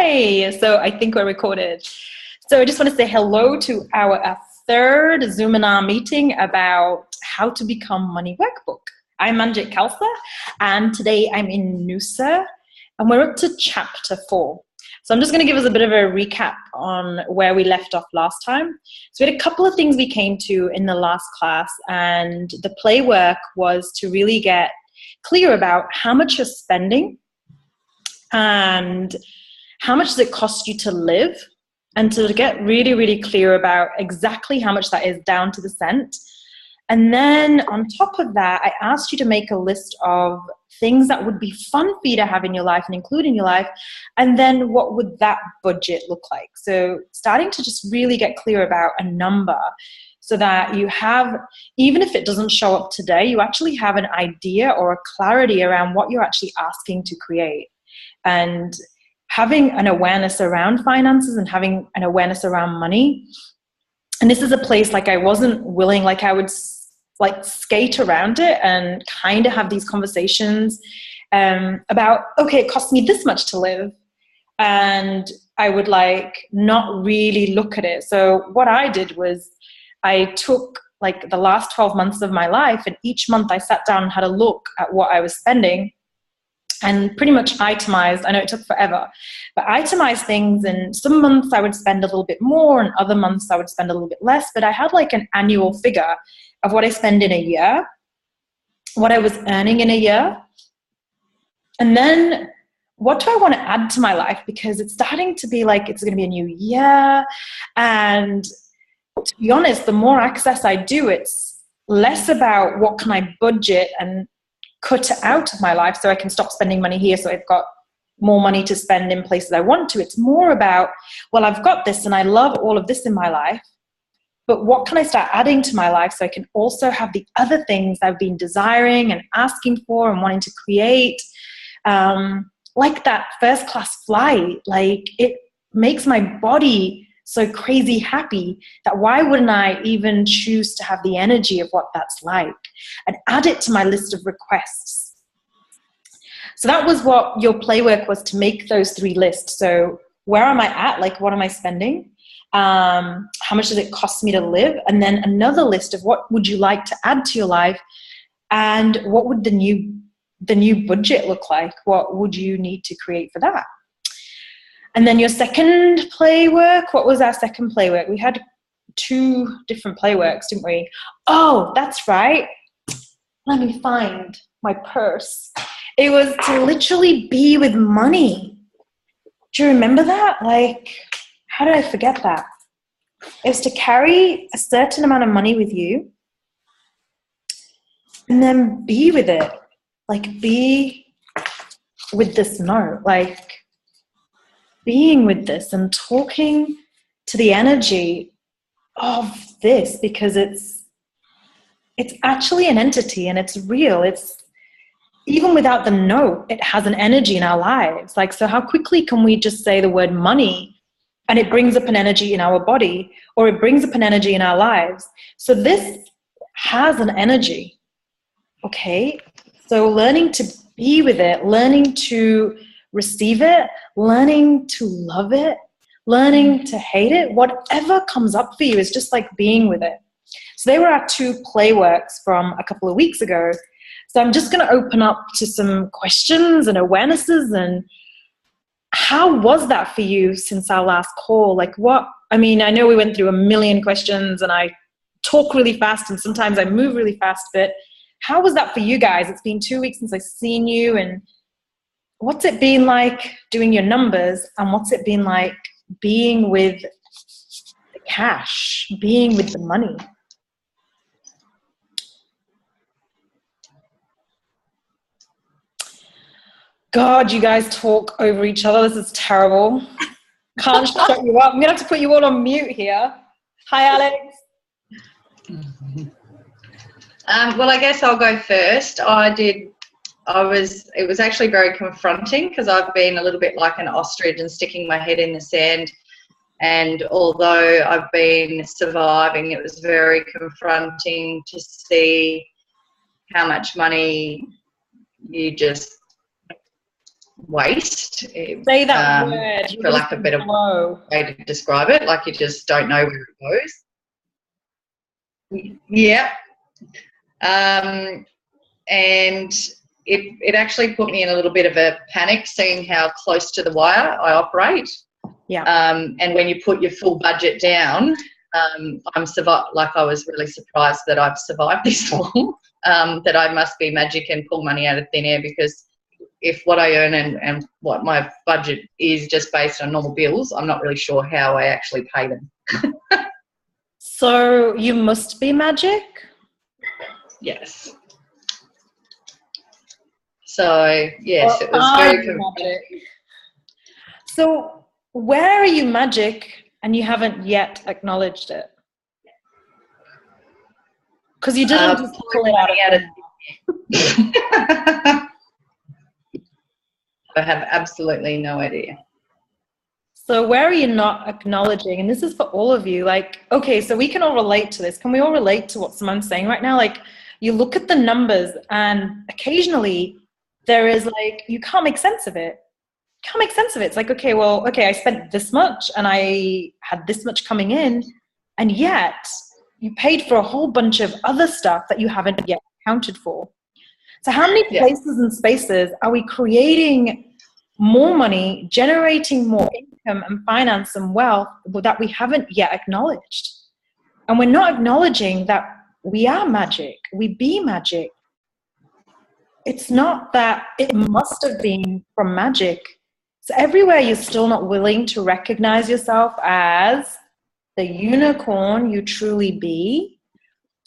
Hi. So I think we're recorded. So I just want to say hello to our third Zoominar meeting about how to become Money Workbook. I'm Manjit Khalsa, and today I'm in Noosa, and we're up to chapter 4. So I'm just going to give us a bit of a recap on where we left off last time. So we had a couple of things we came to in the last class, and the play work was to really get clear about how much you're spending and how much does it cost you to live, and to get really, really clear about exactly how much that is down to the cent. And then on top of that, I asked you to make a list of things that would be fun for you to have in your life and include in your life. And then what would that budget look like? So starting to just really get clear about a number so that you have, even if it doesn't show up today, you actually have an idea or a clarity around what you're actually asking to create. And having an awareness around finances and having an awareness around money. And this is a place like I wasn't willing, like I would like skate around it and kind of have these conversations about, okay, it costs me this much to live. And I would like not really look at it. So what I did was I took like the last 12 months of my life, and each month I sat down and had a look at what I was spending and pretty much itemized. I know it took forever, but itemized things. And some months I would spend a little bit more and other months I would spend a little bit less, but I had like an annual figure of what I spend in a year, what I was earning in a year. And then what do I want to add to my life? Because it's starting to be like, it's going to be a new year. And to be honest, the more access I do, it's less about what can I budget and cut it out of my life so I can stop spending money here so I've got more money to spend in places I want to. It's more about, well, I've got this and I love all of this in my life, but what can I start adding to my life so I can also have the other things I've been desiring and asking for and wanting to create, like that first class flight. Like, it makes my body so crazy happy that why wouldn't I even choose to have the energy of what that's like and add it to my list of requests? So that was what your play work was, to make those 3 lists. So where am I at? Like, what am I spending? How much does it cost me to live? And then another list of what would you like to add to your life, and what would the new budget look like? What would you need to create for that? And then your second play work, what was our second play work? We had 2 different play works, didn't we? Oh, that's right. Let me find my purse. It was to literally be with money. Do you remember that? Like, how did I forget that? It was to carry a certain amount of money with you and then be with it. Like, be with this note. Like, being with this and talking to the energy of this, because it's actually an entity and it's real. It's, even without the note, it has an energy in our lives. Like, so how quickly can we just say the word money and it brings up an energy in our body, or it brings up an energy in our lives? So this has an energy. Okay, so learning to be with it, learning to receive it, learning to love it, learning to hate it, whatever comes up for you is just like being with it. So they were our 2 play works from a couple of weeks ago. So I'm just going to open up to some questions and awarenesses. And how was that for you since our last call? Like, I know we went through a million questions and I talk really fast and sometimes I move really fast, but how was that for you guys? It's been 2 weeks since I've seen you, and what's it been like doing your numbers, and what's it been like being with the cash, being with the money? God, you guys talk over each other. This is terrible. Can't shut you up. I'm going to have to put you all on mute here. Hi, Alex. Well, I guess I'll go first. It was actually very confronting, because I've been a little bit like an ostrich and sticking my head in the sand. And although I've been surviving, it was very confronting to see how much money you just waste, Say that word. for lack of a better way to describe it. Like you just don't know where it goes. Yeah. And it actually put me in a little bit of a panic seeing how close to the wire I operate. Yeah. And when you put your full budget down, I was really surprised that I've survived this long, that I must be magic and pull money out of thin air, because if what I earn and what my budget is just based on normal bills, I'm not really sure how I actually pay them. So you must be magic? Yes. So, yes, it was very magic. So where are you magic and you haven't yet acknowledged it? Because you didn't just pull it out of I have absolutely no idea. So where are you not acknowledging? And this is for all of you. Like, okay, so we can all relate to this. Can we all relate to what Simone's saying right now? Like, you look at the numbers and occasionally there is like, you can't make sense of it. You can't make sense of it. It's like, okay, I spent this much and I had this much coming in, and yet you paid for a whole bunch of other stuff that you haven't yet accounted for. So how many places and spaces are we creating more money, generating more income and finance and wealth that we haven't yet acknowledged? And we're not acknowledging that we are magic, we be magic. It's not that it must have been from magic. So everywhere you're still not willing to recognize yourself as the unicorn you truly be,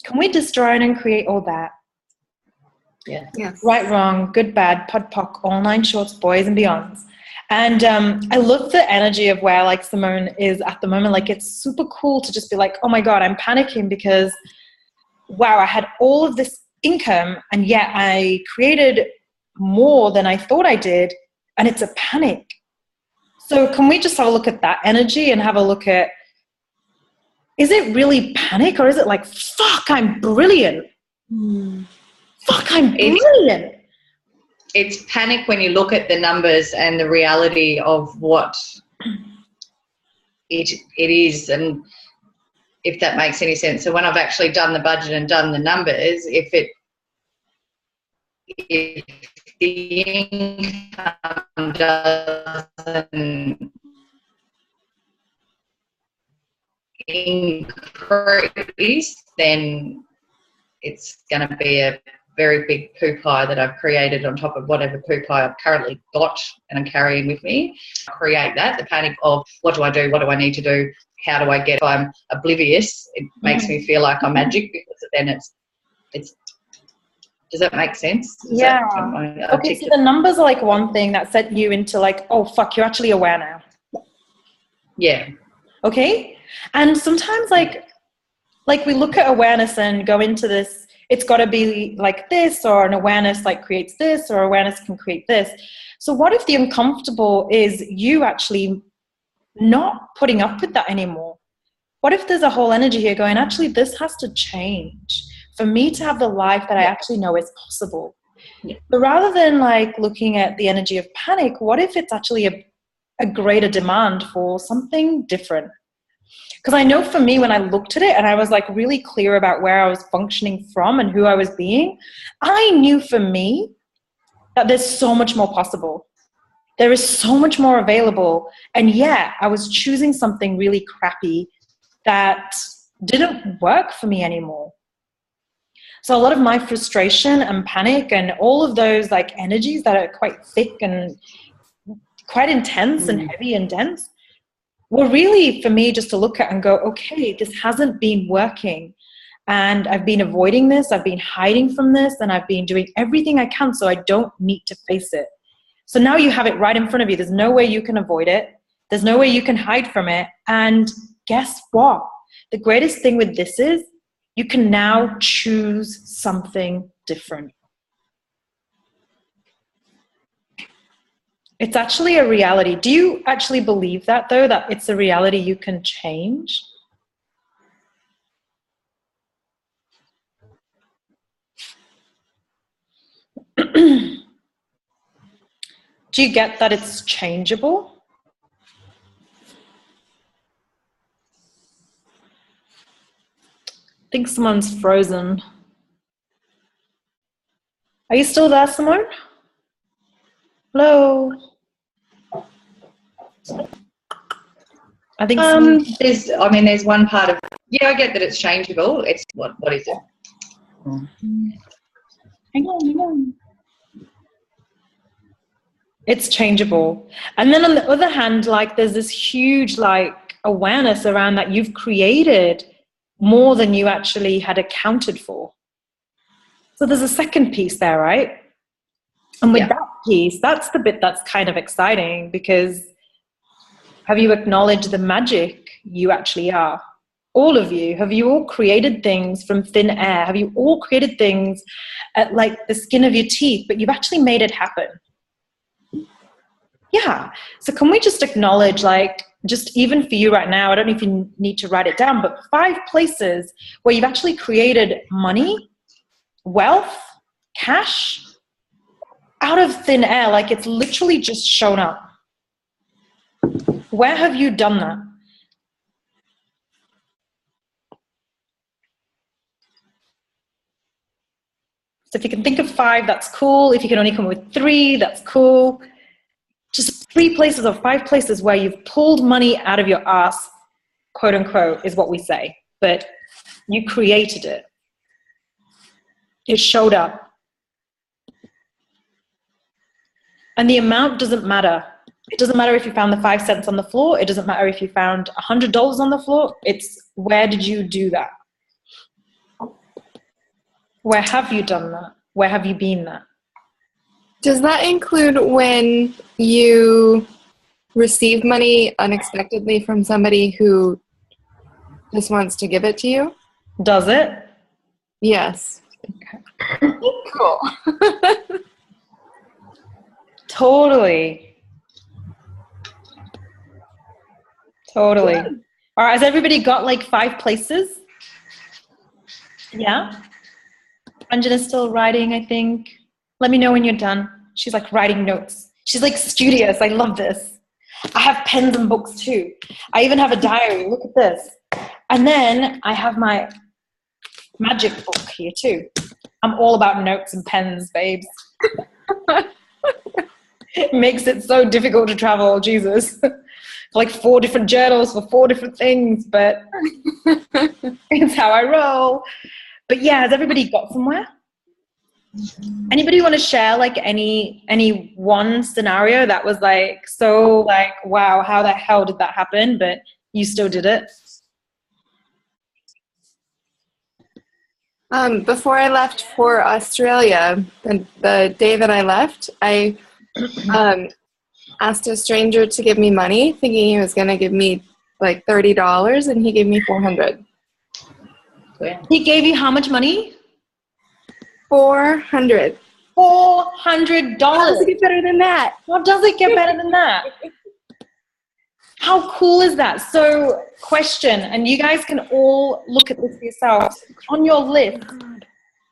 can we destroy and create all that? Yeah. Yes. Right, wrong, good, bad, pod, poc, all nine shorts, boys and beyonds. And I love the energy of where like Simone is at the moment. Like, it's super cool to just be like, oh my God, I'm panicking because, wow, I had all of this income and yet I created more than I thought I did. And it's a panic. So can we just have a look at that energy and have a look at, is it really panic, or is it like, fuck, I'm brilliant? Fuck, I'm brilliant. It's panic when you look at the numbers and the reality of what it is, and if that makes any sense. So when I've actually done the budget and done the numbers, if the income doesn't increase, then it's going to be a very big poo pie that I've created on top of whatever poo pie I've currently got and I'm carrying with me. Create that, the panic of what do I do? What do I need to do? How do I get? If I'm oblivious, it makes me feel like I'm magic, because then it's. Does that make sense? Yeah. Okay, so the numbers are like one thing that set you into like, oh fuck, you're actually aware now. Yeah. Okay. And sometimes like we look at awareness and go into this, it's got to be like this, or an awareness like creates this, or awareness can create this. So what if the uncomfortable is you actually not putting up with that anymore? What if there's a whole energy here going, actually, this has to change for me to have the life that I actually know is possible? Yeah. But rather than like looking at the energy of panic, what if it's actually a greater demand for something different? Because I know for me, when I looked at it and I was like really clear about where I was functioning from and who I was being, I knew for me that there's so much more possible. There is so much more available. And yeah, I was choosing something really crappy that didn't work for me anymore. So a lot of my frustration and panic and all of those like energies that are quite thick and quite intense and heavy and dense were really for me just to look at and go, okay, this hasn't been working. And I've been avoiding this. I've been hiding from this. And I've been doing everything I can so I don't need to face it. So now you have it right in front of you. There's no way you can avoid it. There's no way you can hide from it. And guess what? The greatest thing with this is you can now choose something different. It's actually a reality. Do you actually believe that, though, that it's a reality you can change? Do you get that it's changeable? I think someone's frozen. Are you still there, Simone? Hello? I think there's one part of, yeah, I get that it's changeable. It's what is it? Hang on. It's changeable. And then on the other hand, like there's this huge like awareness around that you've created more than you actually had accounted for. So there's a second piece there, right? And with that piece, that's the bit that's kind of exciting, because have you acknowledged the magic you actually are? All of you. Have you all created things from thin air? Have you all created things at like the skin of your teeth, but you've actually made it happen? Yeah. So can we just acknowledge, like, just even for you right now, I don't know if you need to write it down, but 5 places where you've actually created money, wealth, cash, out of thin air, like it's literally just shown up. Where have you done that? So if you can think of 5, that's cool. If you can only come up with 3, that's cool. Just 3 places or 5 places where you've pulled money out of your ass, quote unquote, is what we say. But you created it. It showed up. And the amount doesn't matter. It doesn't matter if you found the 5 cents on the floor. It doesn't matter if you found $100 on the floor. It's where did you do that? Where have you done that? Where have you been that? Does that include when you receive money unexpectedly from somebody who just wants to give it to you? Does it? Yes. Okay. Cool. Totally. All right, has everybody got like 5 places? Yeah? Anjana's still writing, I think. Let me know when you're done. She's like writing notes. She's like studious. I love this. I have pens and books too. I even have a diary. Look at this. And then I have my magic book here too. I'm all about notes and pens, babes. It makes it so difficult to travel, Jesus. Like 4 different journals for 4 different things, but it's how I roll. But yeah, has everybody got somewhere? Anybody want to share like any one scenario that was like so like, wow, how the hell did that happen? But you still did it? Before I left for Australia, the day that I left, I asked a stranger to give me money, thinking he was going to give me like $30, and he gave me $400. He gave you how much money? $400. $400. How does it get better than that? How does it get better than that? How cool is that? So, question, and you guys can all look at this for yourselves. On your list,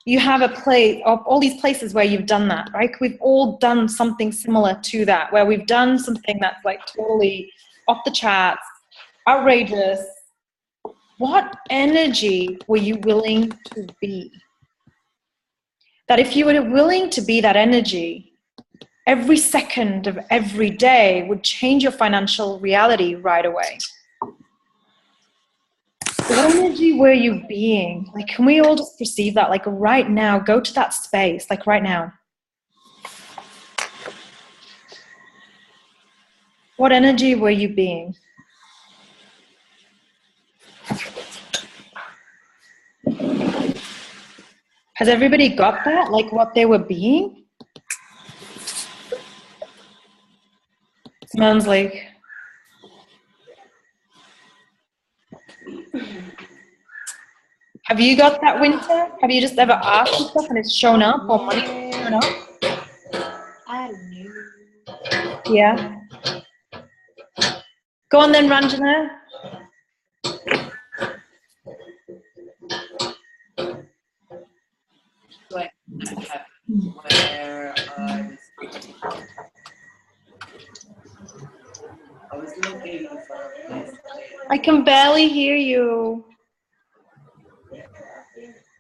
you have a place of all these places where you've done that, right? We've all done something similar to that, where we've done something that's like totally off the charts, outrageous. What energy were you willing to be? That if you were willing to be that energy, every second of every day would change your financial reality right away. What energy were you being? Like, can we all just perceive that? Like right now, go to that space, like right now. What energy were you being? Has everybody got that? Like what they were being? Smells like. Have you got that, Winter? Have you just ever asked for stuff and it's shown up, or money shown up? I don't know. Yeah. Go on then, Ranjana. Where I I can barely hear you.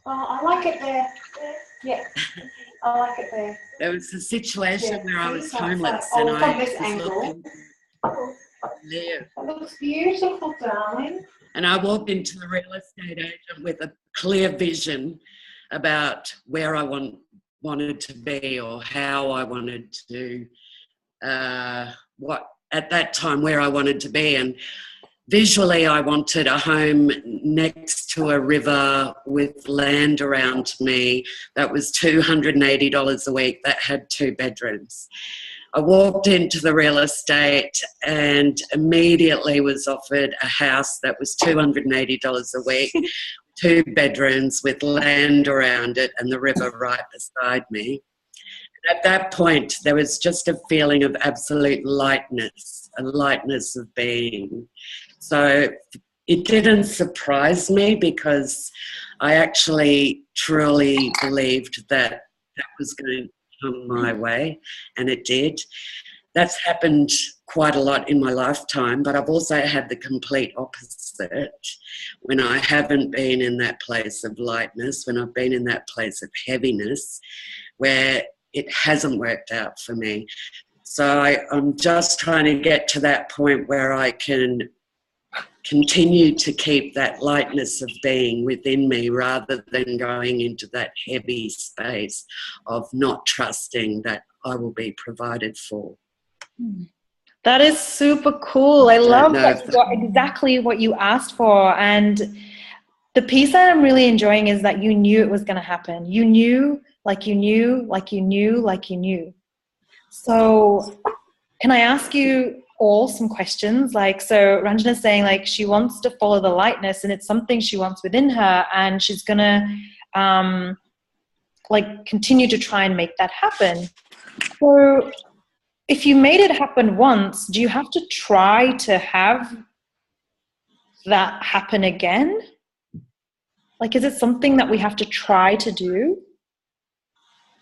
Oh, I like it there. Yeah, I like it there. There was a situation Yeah, where I see, was so- homeless oh, and from I this was angle. looking there. That looks beautiful, darling. And I walked into the real estate agent with a clear vision about where I wanted to be or how I wanted to, what at that time where I wanted to be. And visually I wanted a home next to a river with land around me that was $280 a week, that had 2 bedrooms. I walked into the real estate and immediately was offered a house that was $280 a week, 2 bedrooms with land around it and the river right beside me. At that point, there was just a feeling of absolute lightness, a lightness of being. So it didn't surprise me because I actually truly believed that that was going to come my way, and it did. That's happened quite a lot in my lifetime, but I've also had the complete opposite when I haven't been in that place of lightness, when I've been in that place of heaviness, where it hasn't worked out for me. So I'm just trying to get to that point where I can continue to keep that lightness of being within me rather than going into that heavy space of not trusting that I will be provided for. That is super cool. I love that you got exactly what you asked for. And the piece that I'm really enjoying is that you knew it was going to happen. You knew, like you knew, like you knew, like you knew. So can I ask you all some questions? Like, so Ranjana's saying like she wants to follow the lightness and it's something she wants within her, and she's going to like continue to try and make that happen. So if you made it happen once, do you have to try to have that happen again? Like, is it something that we have to try to do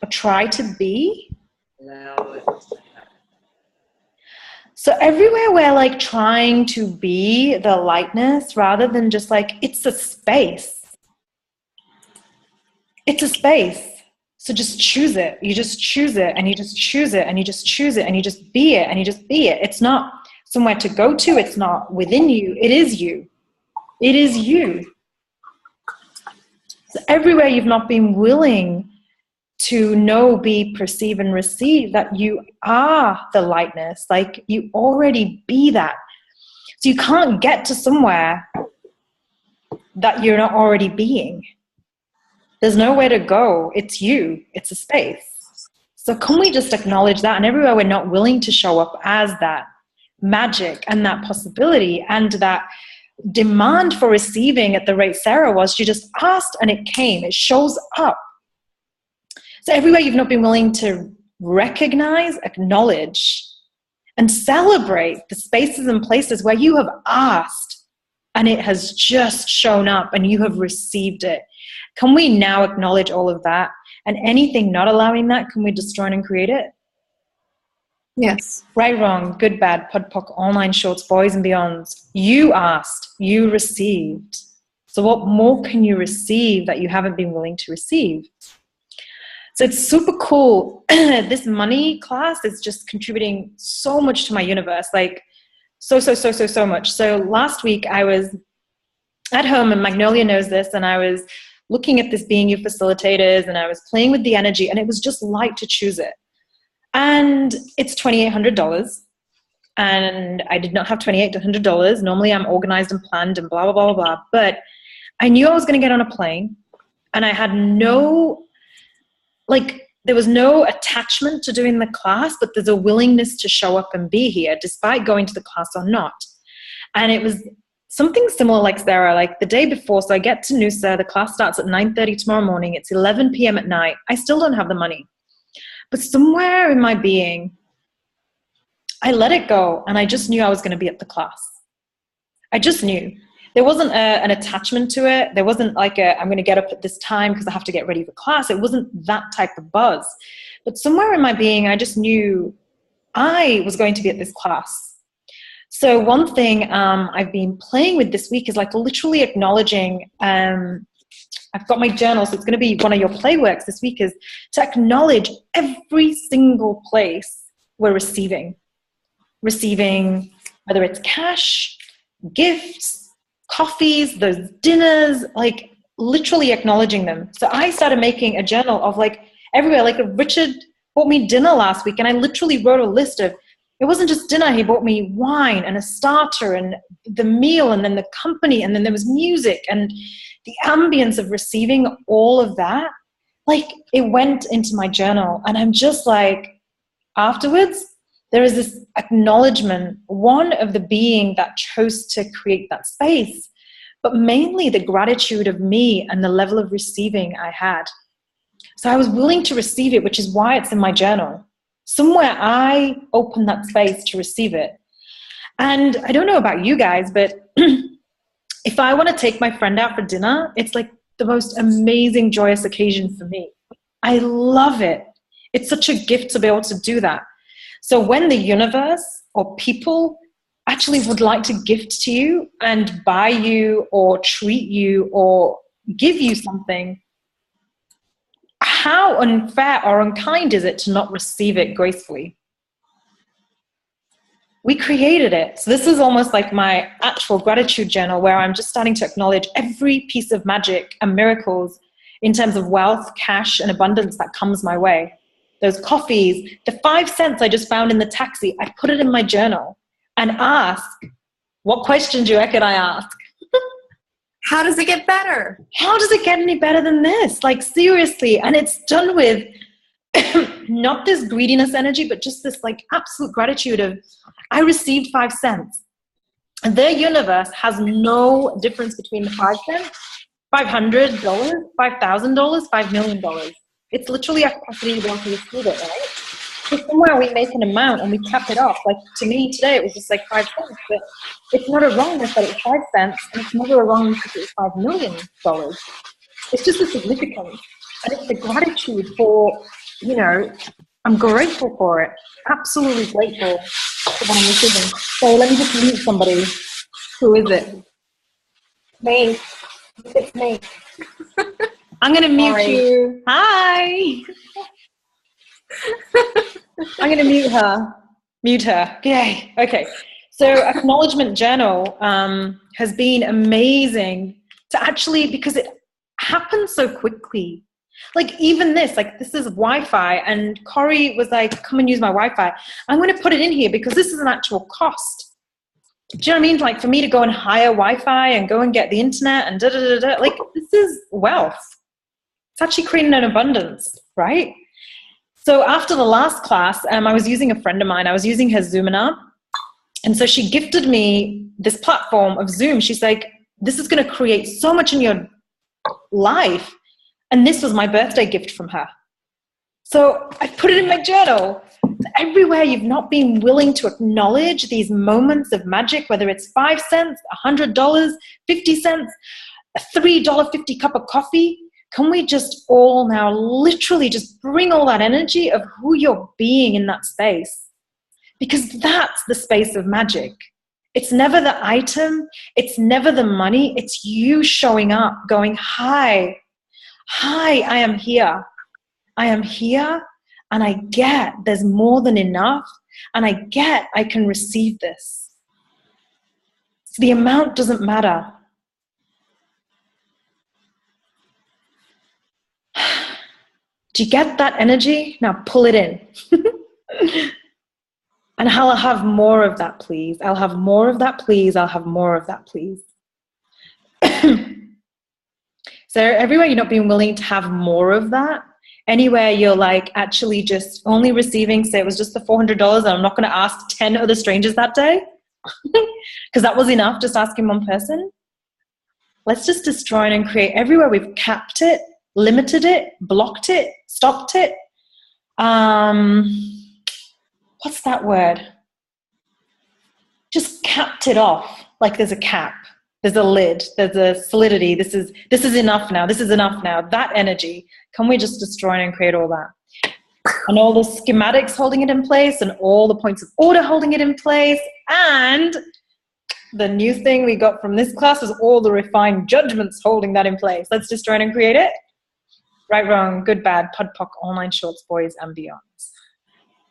or try to be? Allow it. So everywhere we're like trying to be the lightness rather than just like, it's a space. It's a space. So just choose it. You just choose it and you just choose it and you just choose it and you just be it and you just be it. It's not somewhere to go to. It's not within you. It is you. It is you. So everywhere you've not been willing to know, be, perceive, and receive that you are the lightness, like you already be that. So you can't get to somewhere that you're not already being. There's nowhere to go. It's you. It's a space. So can we just acknowledge that? And everywhere we're not willing to show up as that magic and that possibility and that demand for receiving at the rate Sarah was, she just asked and it came. It shows up. So everywhere you've not been willing to recognize, acknowledge, and celebrate the spaces and places where you have asked and it has just shown up and you have received it. Can we now acknowledge all of that? And anything not allowing that, can we destroy and create it? Yes. Right, wrong, good, bad, pod, poc, online shorts, boys and beyonds. You asked, you received. So what more can you receive that you haven't been willing to receive? So it's super cool. This money class is just contributing so much to my universe, like so much. So last week I was at home, and Magnolia knows this, and I was looking at this Being You facilitators and I was playing with the energy, and it was just light to choose it. And it's $2,800. And I did not have $2,800. Normally I'm organized and planned and blah, blah, blah, blah. But I knew I was going to get on a plane, and I had there was no attachment to doing the class, but there's a willingness to show up and be here despite going to the class or not. And it was something similar like Sarah, like the day before. So I get to Noosa, the class starts at 9:30 tomorrow morning. It's 11 p.m. at night. I still don't have the money. But somewhere in my being, I let it go, and I just knew I was going to be at the class. I just knew. There wasn't an attachment to it. There wasn't like I'm going to get up at this time because I have to get ready for class. It wasn't that type of buzz. But somewhere in my being, I just knew I was going to be at this class. So one thing I've been playing with this week is like literally acknowledging, I've got my journal, so it's going to be one of your play works this week, is to acknowledge every single place we're receiving, whether it's cash, gifts, coffees, those dinners, like literally acknowledging them. So I started making a journal of like everywhere. Like Richard bought me dinner last week, and I literally wrote a list of, it wasn't just dinner, he bought me wine and a starter and the meal and then the company, and then there was music and the ambience of receiving all of that. Like it went into my journal, and I'm just like, afterwards, there is this acknowledgement, one, of the being that chose to create that space, but mainly the gratitude of me and the level of receiving I had. So I was willing to receive it, which is why it's in my journal. Somewhere I opened that space to receive it. And I don't know about you guys, but if I want to take my friend out for dinner, it's like the most amazing, joyous occasion for me. I love it. It's such a gift to be able to do that. So when the universe or people actually would like to gift to you and buy you or treat you or give you something, how unfair or unkind is it to not receive it gracefully? We created it. So this is almost like my actual gratitude journal, where I'm just starting to acknowledge every piece of magic and miracles in terms of wealth, cash, and abundance that comes my way. Those coffees, the 5 cents I just found in the taxi, I put it in my journal and ask, what question do you reckon I ask? How does it get better? How does it get any better than this? Like seriously. And it's done with not this greediness energy, but just this like absolute gratitude of, I received 5 cents. And their universe has no difference between the 5 cents, $500, $5,000, $5 million. It's literally our capacity to want to receive it, right? So somewhere we make an amount and we cap it off. Like to me today, it was just like 5 cents, but it's not a wrongness that it's 5 cents, and it's never a wrongness that it's $5 million. It's just the significance, and it's the gratitude for, you know, I'm grateful for it. Absolutely grateful for what I'm receiving. So let me just meet somebody. Who is it? Me. It's me. I'm going to mute Sorry. you. Hi. I'm going to mute her. Mute her. Yay. Okay. So acknowledgement journal has been amazing to actually, because it happens so quickly. Like even this is Wi-Fi, and Corey was like, come and use my Wi-Fi. I'm going to put it in here because this is an actual cost. Do you know what I mean? Like for me to go and hire Wi-Fi and go and get the internet and da-da-da-da, like this is wealth. It's actually creating an abundance, right? So after the last class, I was using a friend of mine. I was using her Zoominar. And so she gifted me this platform of Zoom. She's like, this is going to create so much in your life. And this was my birthday gift from her. So I put it in my journal. Everywhere you've not been willing to acknowledge these moments of magic, whether it's 5 cents, $100, 50 cents, a $3.50 cup of coffee, can we just all now literally just bring all that energy of who you're being in that space? Because that's the space of magic. It's never the item. It's never the money. It's you showing up, going, hi, I am here. I am here, and I get there's more than enough, and I get I can receive this. So the amount doesn't matter. Do you get that energy? Now pull it in. And I'll have more of that, please. I'll have more of that, please. I'll have more of that, please. So everywhere you're not being willing to have more of that, anywhere you're like actually just only receiving, say it was just the $400 and I'm not going to ask 10 other strangers that day because that was enough, just asking one person. Let's just destroy and create everywhere we've capped it, limited it, blocked it, stopped it. What's that word? Just capped it off. Like there's a cap, there's a lid, there's a solidity. This is enough now. This is enough now. That energy. Can we just destroy and create all that? and all the schematics holding it in place and all the points of order holding it in place. And the new thing we got from this class was all the refined judgments holding that in place. Let's just try and create it. Right, wrong, good, bad, POD, POC, online shorts, boys and beyonds.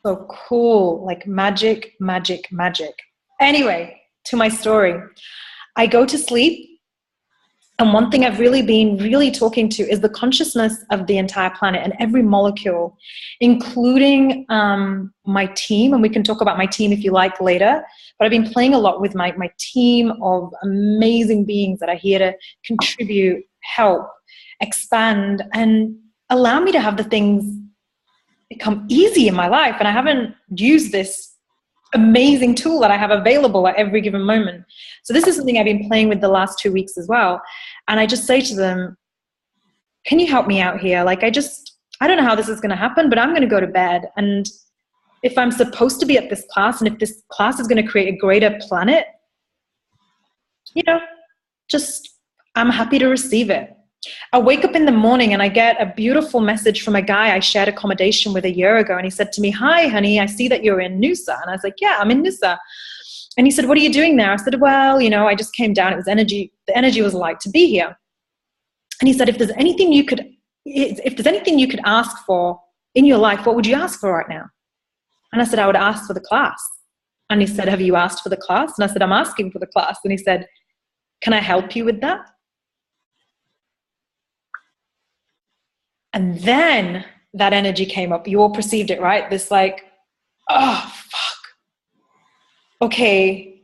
So cool, like magic, magic, magic. Anyway, to my story. I go to sleep, and one thing I've really been talking to is the consciousness of the entire planet and every molecule, including my team. And we can talk about my team if you like later. But I've been playing a lot with my team of amazing beings that are here to contribute, help, expand, and allow me to have the things become easy in my life. And I haven't used this amazing tool that I have available at every given moment. So this is something I've been playing with the last 2 weeks as well. And I just say to them, can you help me out here? Like, I don't know how this is going to happen, but I'm going to go to bed. And if I'm supposed to be at this class, and if this class is going to create a greater planet, I'm happy to receive it. I wake up in the morning and I get a beautiful message from a guy I shared accommodation with a year ago. And he said to me, "Hi, honey, I see that you're in Noosa." And I was like, "Yeah, I'm in Noosa." And he said, "What are you doing there?" I said, "Well, I just came down. It was energy. The energy was like to be here." And he said, if there's anything you could ask for in your life, what would you ask for right now? And I said, I would ask for the class. And he said, have you asked for the class? And I said, I'm asking for the class. And he said, can I help you with that? And then that energy came up. You all perceived it, right? This like, oh, fuck. Okay.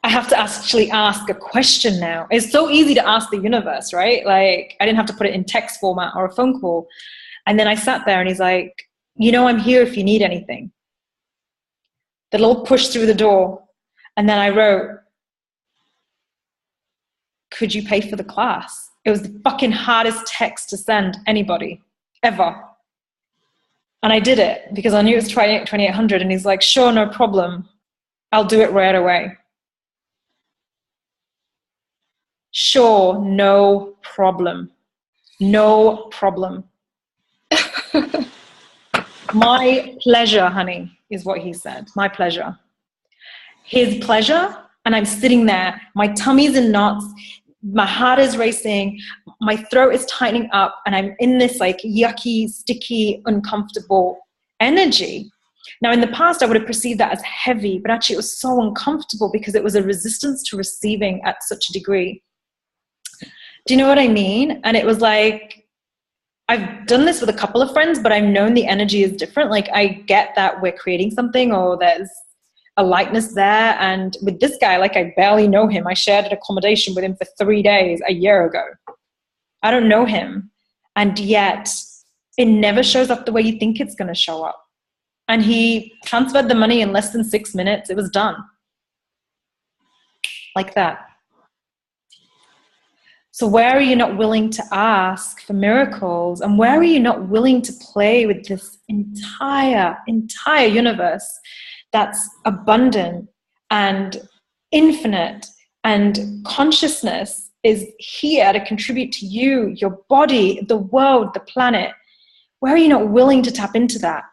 I have to actually ask a question now. It's so easy to ask the universe, right? Like, I didn't have to put it in text format or a phone call. And then I sat there and he's like, I'm here if you need anything. The little push through the door. And then I wrote, could you pay for the class? It was the fucking hardest text to send anybody ever. And I did it because I knew it was 2,800. And he's like, sure, no problem. I'll do it right away. Sure, no problem. No problem. My pleasure, honey, is what he said. My pleasure. His pleasure. And I'm sitting there. My tummy's in knots. My heart is racing. My throat is tightening up. And I'm in this like yucky, sticky, uncomfortable energy. Now, in the past, I would have perceived that as heavy, but actually it was so uncomfortable because it was a resistance to receiving at such a degree. Do you know what I mean? And it was like, I've done this with a couple of friends, but I've known the energy is different. Like, I get that we're creating something or there's a lightness there. And with this guy, like, I barely know him. I shared an accommodation with him for 3 days a year ago. I don't know him. And yet it never shows up the way you think it's going to show up. And he transferred the money in less than 6 minutes. It was done. Like that. So where are you not willing to ask for miracles? And where are you not willing to play with this entire universe that's abundant and infinite, and consciousness is here to contribute to you, your body, the world, the planet? Where are you not willing to tap into that?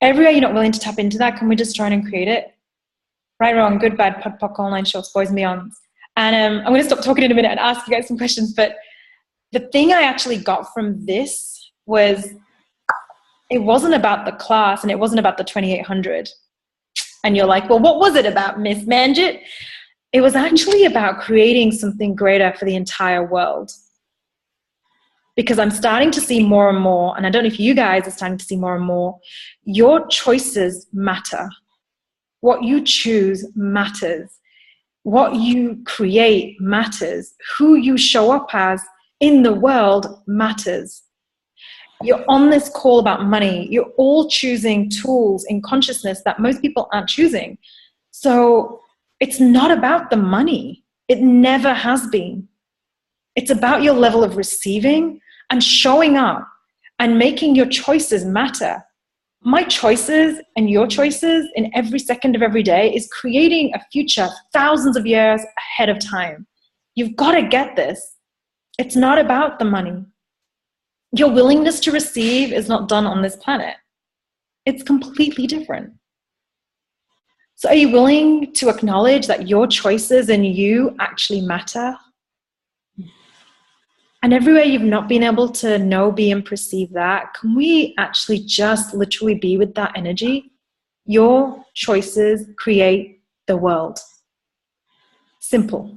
Everywhere you're not willing to tap into that, can we just try and create it? Right, wrong, good, bad, POD, POC, online shorts, boys and beyonds. And I'm going to stop talking in a minute and ask you guys some questions. But the thing I actually got from this was, it wasn't about the class and it wasn't about the 2,800. And you're like, well, what was it about, Miss Manjit? It was actually about creating something greater for the entire world. Because I'm starting to see more and more, and I don't know if you guys are starting to see more and more, your choices matter. What you choose matters. What you create matters. Who you show up as in the world matters. You're on this call about money. You're all choosing tools in consciousness that most people aren't choosing. So it's not about the money. It never has been. It's about your level of receiving and showing up and making your choices matter. My choices and your choices in every second of every day is creating a future thousands of years ahead of time. You've got to get this. It's not about the money. Your willingness to receive is not done on this planet. It's completely different. So are you willing to acknowledge that your choices and you actually matter? And everywhere you've not been able to know, be, and perceive that, can we actually just literally be with that energy? Your choices create the world. Simple.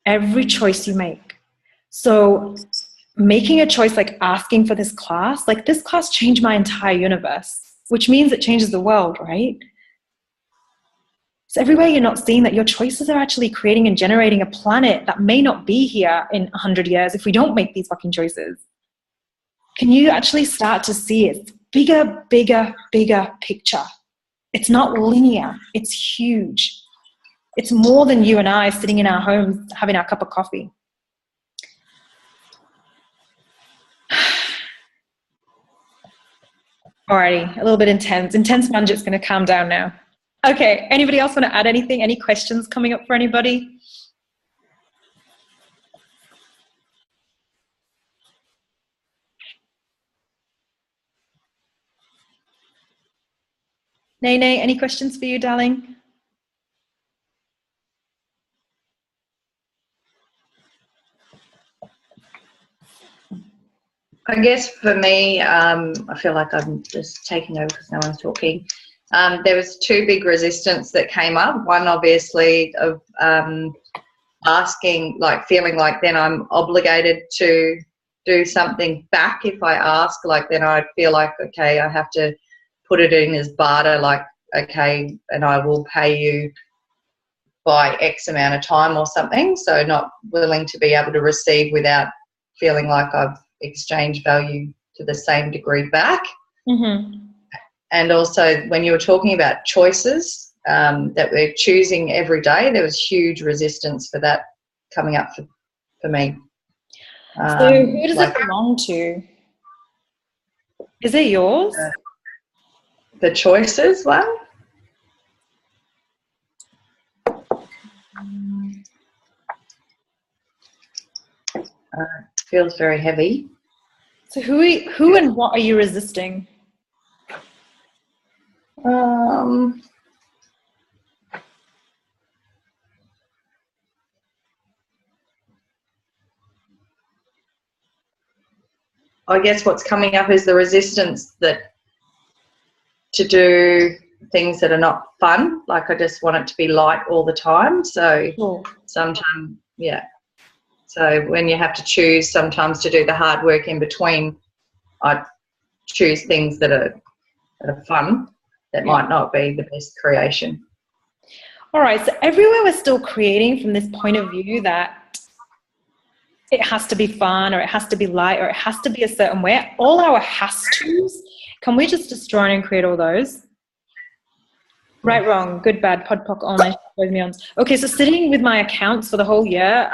Every choice you make. So making a choice like asking for this class changed my entire universe, which means it changes the world, right? So everywhere you're not seeing that your choices are actually creating and generating a planet that may not be here in 100 years if we don't make these fucking choices. Can you actually start to see it? Bigger, bigger, bigger picture. It's not linear. It's huge. It's more than you and I sitting in our homes having our cup of coffee. Alrighty, a little bit intense. Intense Manjit's going to calm down now. Okay, anybody else want to add anything? Any questions coming up for anybody? Nene, any questions for you, darling? I guess for me, I feel like I'm just taking over because no one's talking. There was two big resistance that came up. One, obviously, of asking, like feeling like then I'm obligated to do something back if I ask. Like then I'd feel like, okay, I have to put it in as barter, like, okay, and I will pay you by X amount of time or something. So not willing to be able to receive without feeling like I've exchanged value to the same degree back. Mm-hmm. And also when you were talking about choices that we're choosing every day, there was huge resistance for that coming up for me. So who does it belong to? Is it yours? The choices one? Feels very heavy. So who and what are you resisting? I guess what's coming up is the resistance to do things that are not fun. Like I just want it to be light all the time. So sometimes, yeah. So when you have to choose sometimes to do the hard work in between, I choose things that are fun that might not be the best creation. All right, so everywhere we're still creating from this point of view that it has to be fun or it has to be light or it has to be a certain way, all our has tos, can we just destroy and create all those? Right, wrong, good, bad, pod, poc, all night, both me ons. Okay, so sitting with my accounts for the whole year,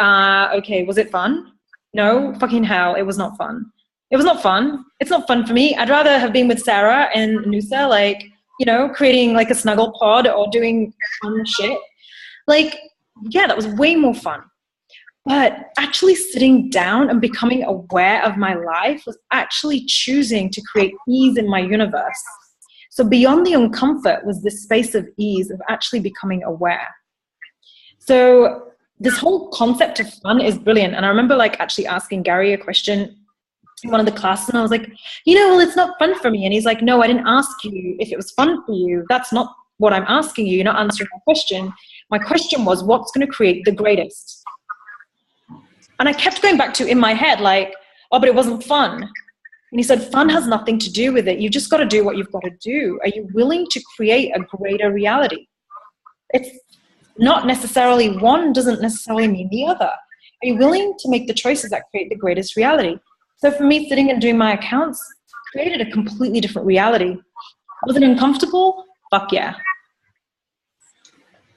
okay, was it fun? No, fucking hell, it was not fun. It was not fun. It's not fun for me. I'd rather have been with Sarah and Nusa, like, you know, creating like a snuggle pod or doing fun shit. Like, yeah, that was way more fun. But actually sitting down and becoming aware of my life was actually choosing to create ease in my universe. So beyond the uncomfort was this space of ease of actually becoming aware. So this whole concept of fun is brilliant. And I remember like actually asking Gary a question in one of the classes and I was like, you know, well, it's not fun for me. And he's like, no, I didn't ask you if it was fun for you. That's not what I'm asking you. You're not answering my question. My question was, what's going to create the greatest? And I kept going back to in my head like, oh, but it wasn't fun. And he said, fun has nothing to do with it. You've just got to do what you've got to do. Are you willing to create a greater reality? It's not necessarily one doesn't necessarily mean the other. Are you willing to make the choices that create the greatest reality? So for me, sitting and doing my accounts created a completely different reality. Was it uncomfortable? Fuck yeah.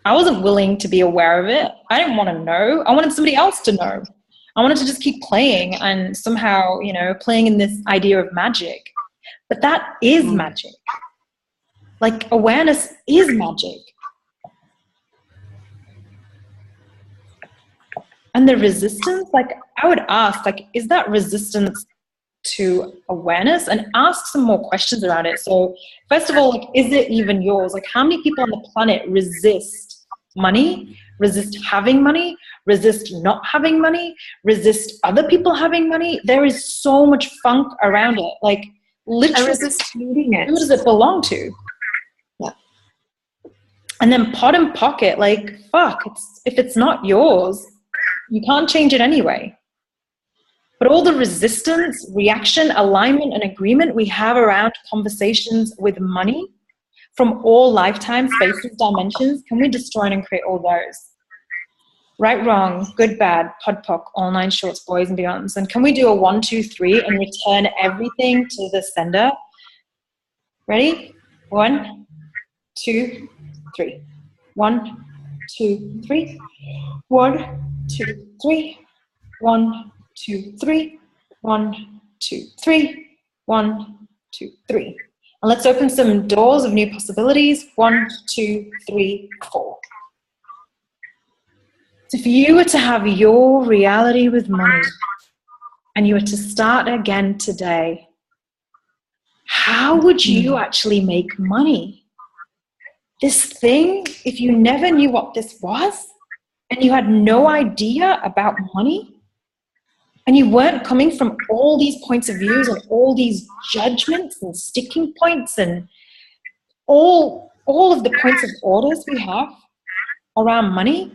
I wasn't willing to be aware of it. I didn't want to know. I wanted somebody else to know. I wanted to just keep playing and somehow, you know, playing in this idea of magic. But that is magic. Like awareness is magic. And the resistance, like I would ask, like, is that resistance to awareness and ask some more questions around it. So first of all, like, is it even yours? Like, how many people on the planet resist money, resist having money, resist not having money, resist other people having money? There is so much funk around it. Like, literally, resist needing it. who does it belong to? Yeah. And then pot and pocket, like, fuck, if it's not yours, you can't change it anyway. But all the resistance, reaction, alignment, and agreement we have around conversations with money from all lifetimes, spaces, dimensions, can we destroy and create all those? Right, wrong, good, bad, pod, poc, all nine shorts, boys and beyonds. And can we do a 1, 2, 3 and return everything to the sender? Ready? 1, 2, 3. 1, 2, 3. 1, 2, 3. 1, 2, 3. 1, 2, 3. 1, 2, 3. And let's open some doors of new possibilities. 1, 2, 3, 4. So if you were to have your reality with money and you were to start again today, how would you actually make money? This thing, if you never knew what this was and you had no idea about money, and you weren't coming from all these points of views and all these judgments and sticking points and all of the points of orders we have around money,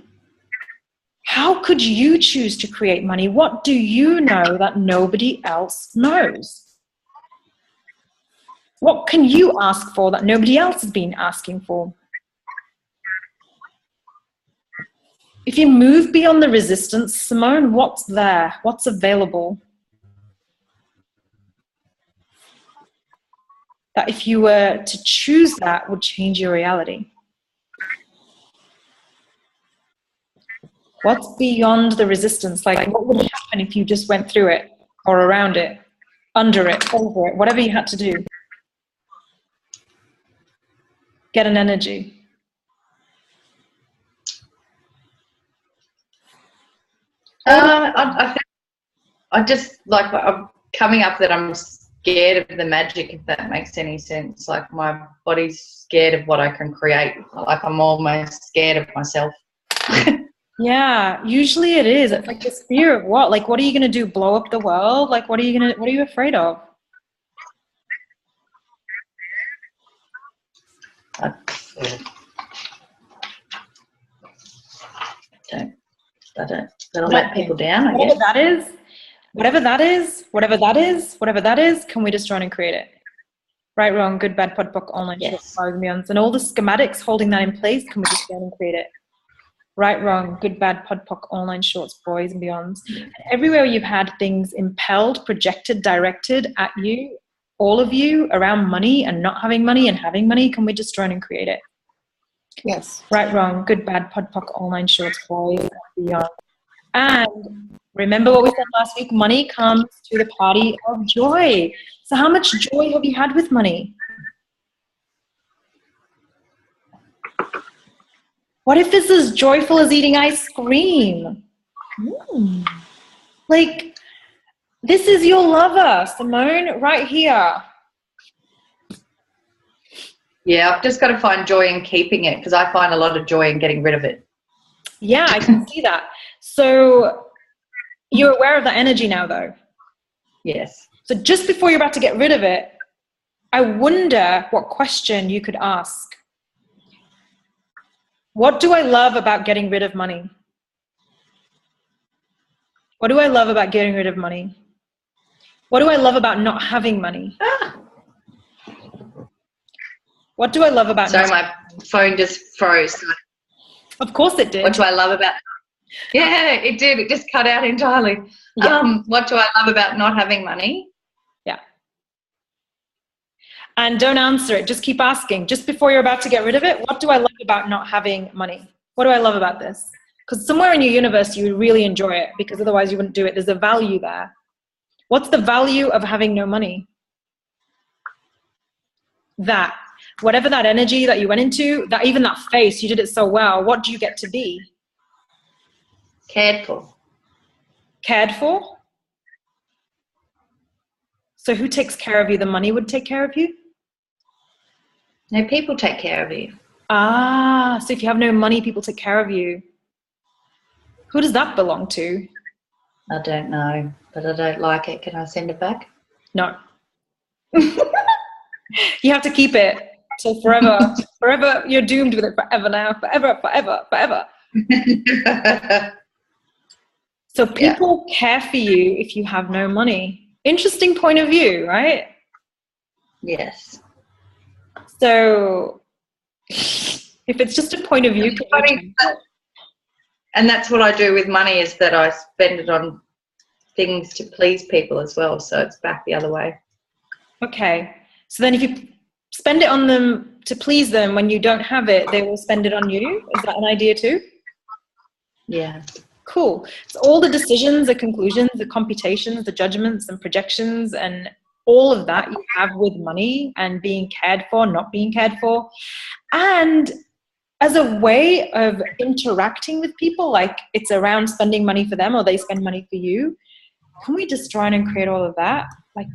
how could you choose to create money? What do you know that nobody else knows? What can you ask for that nobody else has been asking for? If you move beyond the resistance, Simone, what's there? What's available? That if you were to choose that would change your reality. What's beyond the resistance? Like, what would happen if you just went through it or around it, under it, over it, whatever you had to do? Get an energy. I think I just like I'm coming up that I'm scared of the magic, if that makes any sense. Like, my body's scared of what I can create. Like, I'm almost scared of myself. Yeah, usually it is. It's like this fear of what? Like, what are you going to do? Blow up the world? Like, what are you afraid of? I don't let people down, I guess. Whatever that is, can we destroy and create it? Right, wrong, good, bad, pod, poc, online, Yes. short, beyonds, and all the schematics holding that in place, can we destroy and create it? Right, wrong, good, bad, pod, poc, online, shorts, boys and beyonds. And everywhere you've had things impelled, projected, directed at you, all of you, around money and not having money and having money, can we destroy and create it? Yes. Right, wrong, good, bad, pod, poc, online, shorts, boys and beyond. And remember what we said last week, money comes to the party of joy. So how much joy have you had with money? What if it's as joyful as eating ice cream? Like, this is your lover, Simone, right here. Yeah, I've just got to find joy in keeping it, because I find a lot of joy in getting rid of it. Yeah, I can see that. So you're aware of that energy now, though? Yes. So just before you're about to get rid of it, I wonder what question you could ask. What do I love about getting rid of money? What do I love about getting rid of money? What do I love about not having money? What do I love about Sorry, my phone just froze. Of course it did. What do I love about... Yeah, it did. It just cut out entirely. Yeah. What do I love about not having money? Yeah. And don't answer it. Just keep asking. Just before you're about to get rid of it, what do I love about not having money? What do I love about this? Because somewhere in your universe, you would really enjoy it, because otherwise you wouldn't do it. There's a value there. What's the value of having no money? That. Whatever that energy that you went into, that even that face, you did it so well. What do you get to be? Cared for. Cared for? So who takes care of you? The money would take care of you? No, people take care of you. Ah, so if you have no money, people take care of you. Who does that belong to? I don't know, but I don't like it. Can I send it back? No. You have to keep it till forever. Forever, you're doomed with it forever now. Forever, forever, forever. So people care for you if you have no money. Interesting point of view, right? Yes. So if it's just a point of view, and that's what I do with money, is that I spend it on things to please people as well. So it's back the other way. okay. So then if you spend it on them to please them, when you don't have it, they will spend it on you. Is that an idea too? Yeah. Cool. So all the decisions, the conclusions, the computations, the judgments and projections and all of that you have with money and being cared for, not being cared for. And as a way of interacting with people, like it's around spending money for them or they spend money for you, can we destroy and create all of that? Like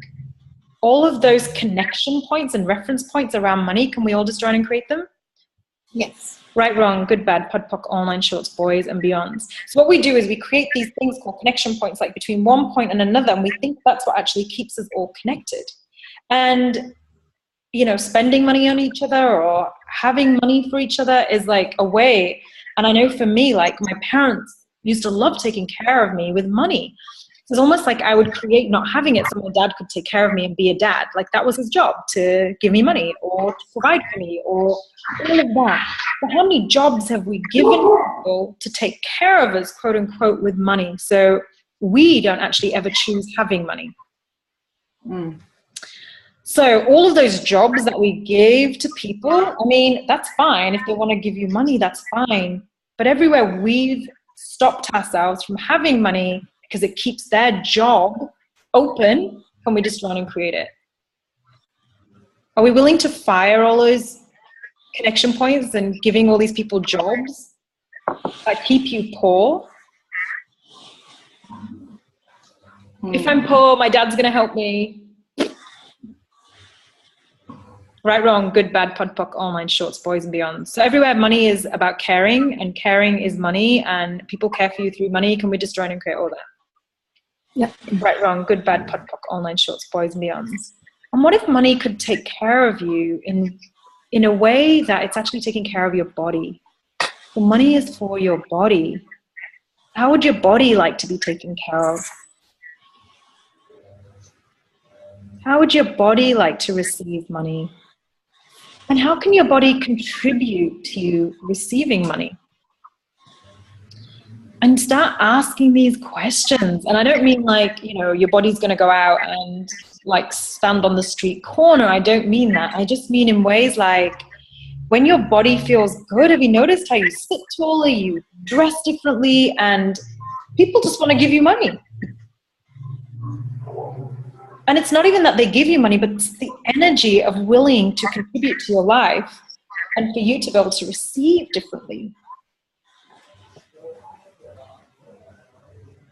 all of those connection points and reference points around money, can we all destroy and create them? Yes. Right, wrong, good, bad, POD, POC, online, shorts, boys, and beyonds. So what we do is we create these things called connection points, like between one point and another, and we think that's what actually keeps us all connected. And, you know, spending money on each other or having money for each other is like a way. And I know for me, like my parents used to love taking care of me with money. It's almost like I would create not having it so my dad could take care of me and be a dad. Like that was his job, to give me money or to provide for me or all of that. So how many jobs have we given people to take care of us, quote unquote, with money? So we don't actually ever choose having money. Mm. So all of those jobs that we give to people, I mean, that's fine. If they want to give you money, that's fine. But everywhere we've stopped ourselves from having money because it keeps their job open, can we destroy and create it? Are we willing to fire all those connection points and giving all these people jobs that keep you poor? If I'm poor, my dad's going to help me. Right, wrong, good, bad, POD, POC, online, shorts, boys and beyond. So everywhere money is about caring and caring is money and people care for you through money, can we destroy and create all that? Yeah. Right, wrong, good, bad, POD, POC, online, shorts, boys and beyonds. And what if money could take care of you in a way that it's actually taking care of your body? The money is for your body. How would your body like to be taken care of? How would your body like to receive money? And how can your body contribute to you receiving money? And start asking these questions. And I don't mean like, you know, your body's going to go out and like stand on the street corner. I don't mean that. I just mean in ways like when your body feels good, have you noticed how you sit taller, you dress differently, and people just want to give you money? And it's not even that they give you money, but it's the energy of willing to contribute to your life and for you to be able to receive differently.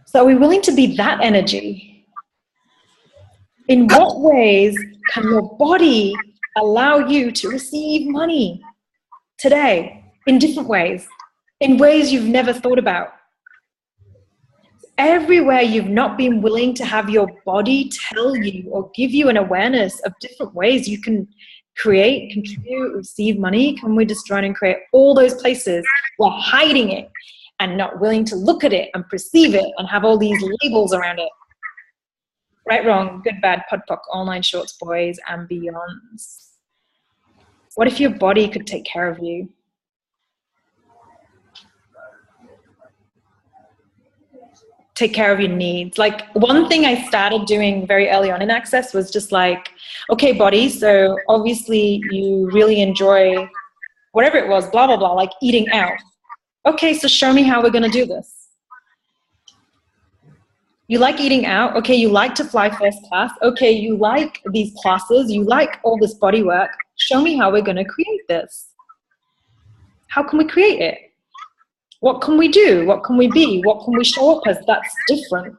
So are we willing to be that energy? In what ways can your body allow you to receive money today in different ways, in ways you've never thought about? Everywhere you've not been willing to have your body tell you or give you an awareness of different ways you can create, contribute, receive money, can we destroy and create all those places we're hiding it and not willing to look at it and perceive it and have all these labels around it? Right, wrong, good, bad, POD, POC, online, shorts, boys and beyonds. What if your body could take care of you? Take care of your needs. Like one thing I started doing very early on in Access was just like, okay, body, so obviously you really enjoy whatever it was, blah, blah, blah, like eating out. Okay, so show me how we're going to do this. You like eating out. Okay, you like to fly first class. Okay, you like these classes. You like all this body work. Show me how we're going to create this. How can we create it? What can we do? What can we be? What can we show up as that's different?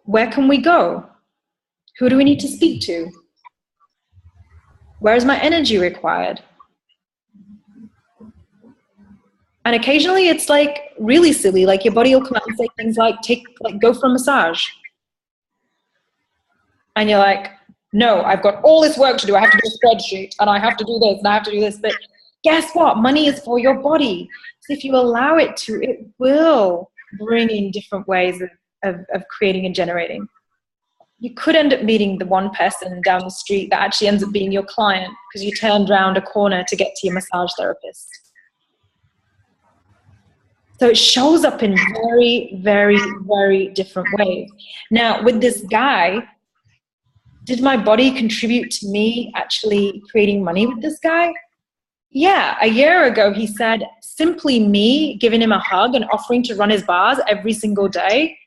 Where can we go? Who do we need to speak to? Where is my energy required? And occasionally it's like really silly, like your body will come out and say things like, go for a massage. And you're like, no, I've got all this work to do. I have to do a spreadsheet and I have to do this and I have to do this. But guess what? Money is for your body. So if you allow it to, it will bring in different ways of creating and generating. You could end up meeting the one person down the street that actually ends up being your client because you turned around a corner to get to your massage therapist. So it shows up in very, very, very different ways. Now, with this guy, did my body contribute to me actually creating money with this guy? Yeah, a year ago, he said simply me giving him a hug and offering to run his bars every single day,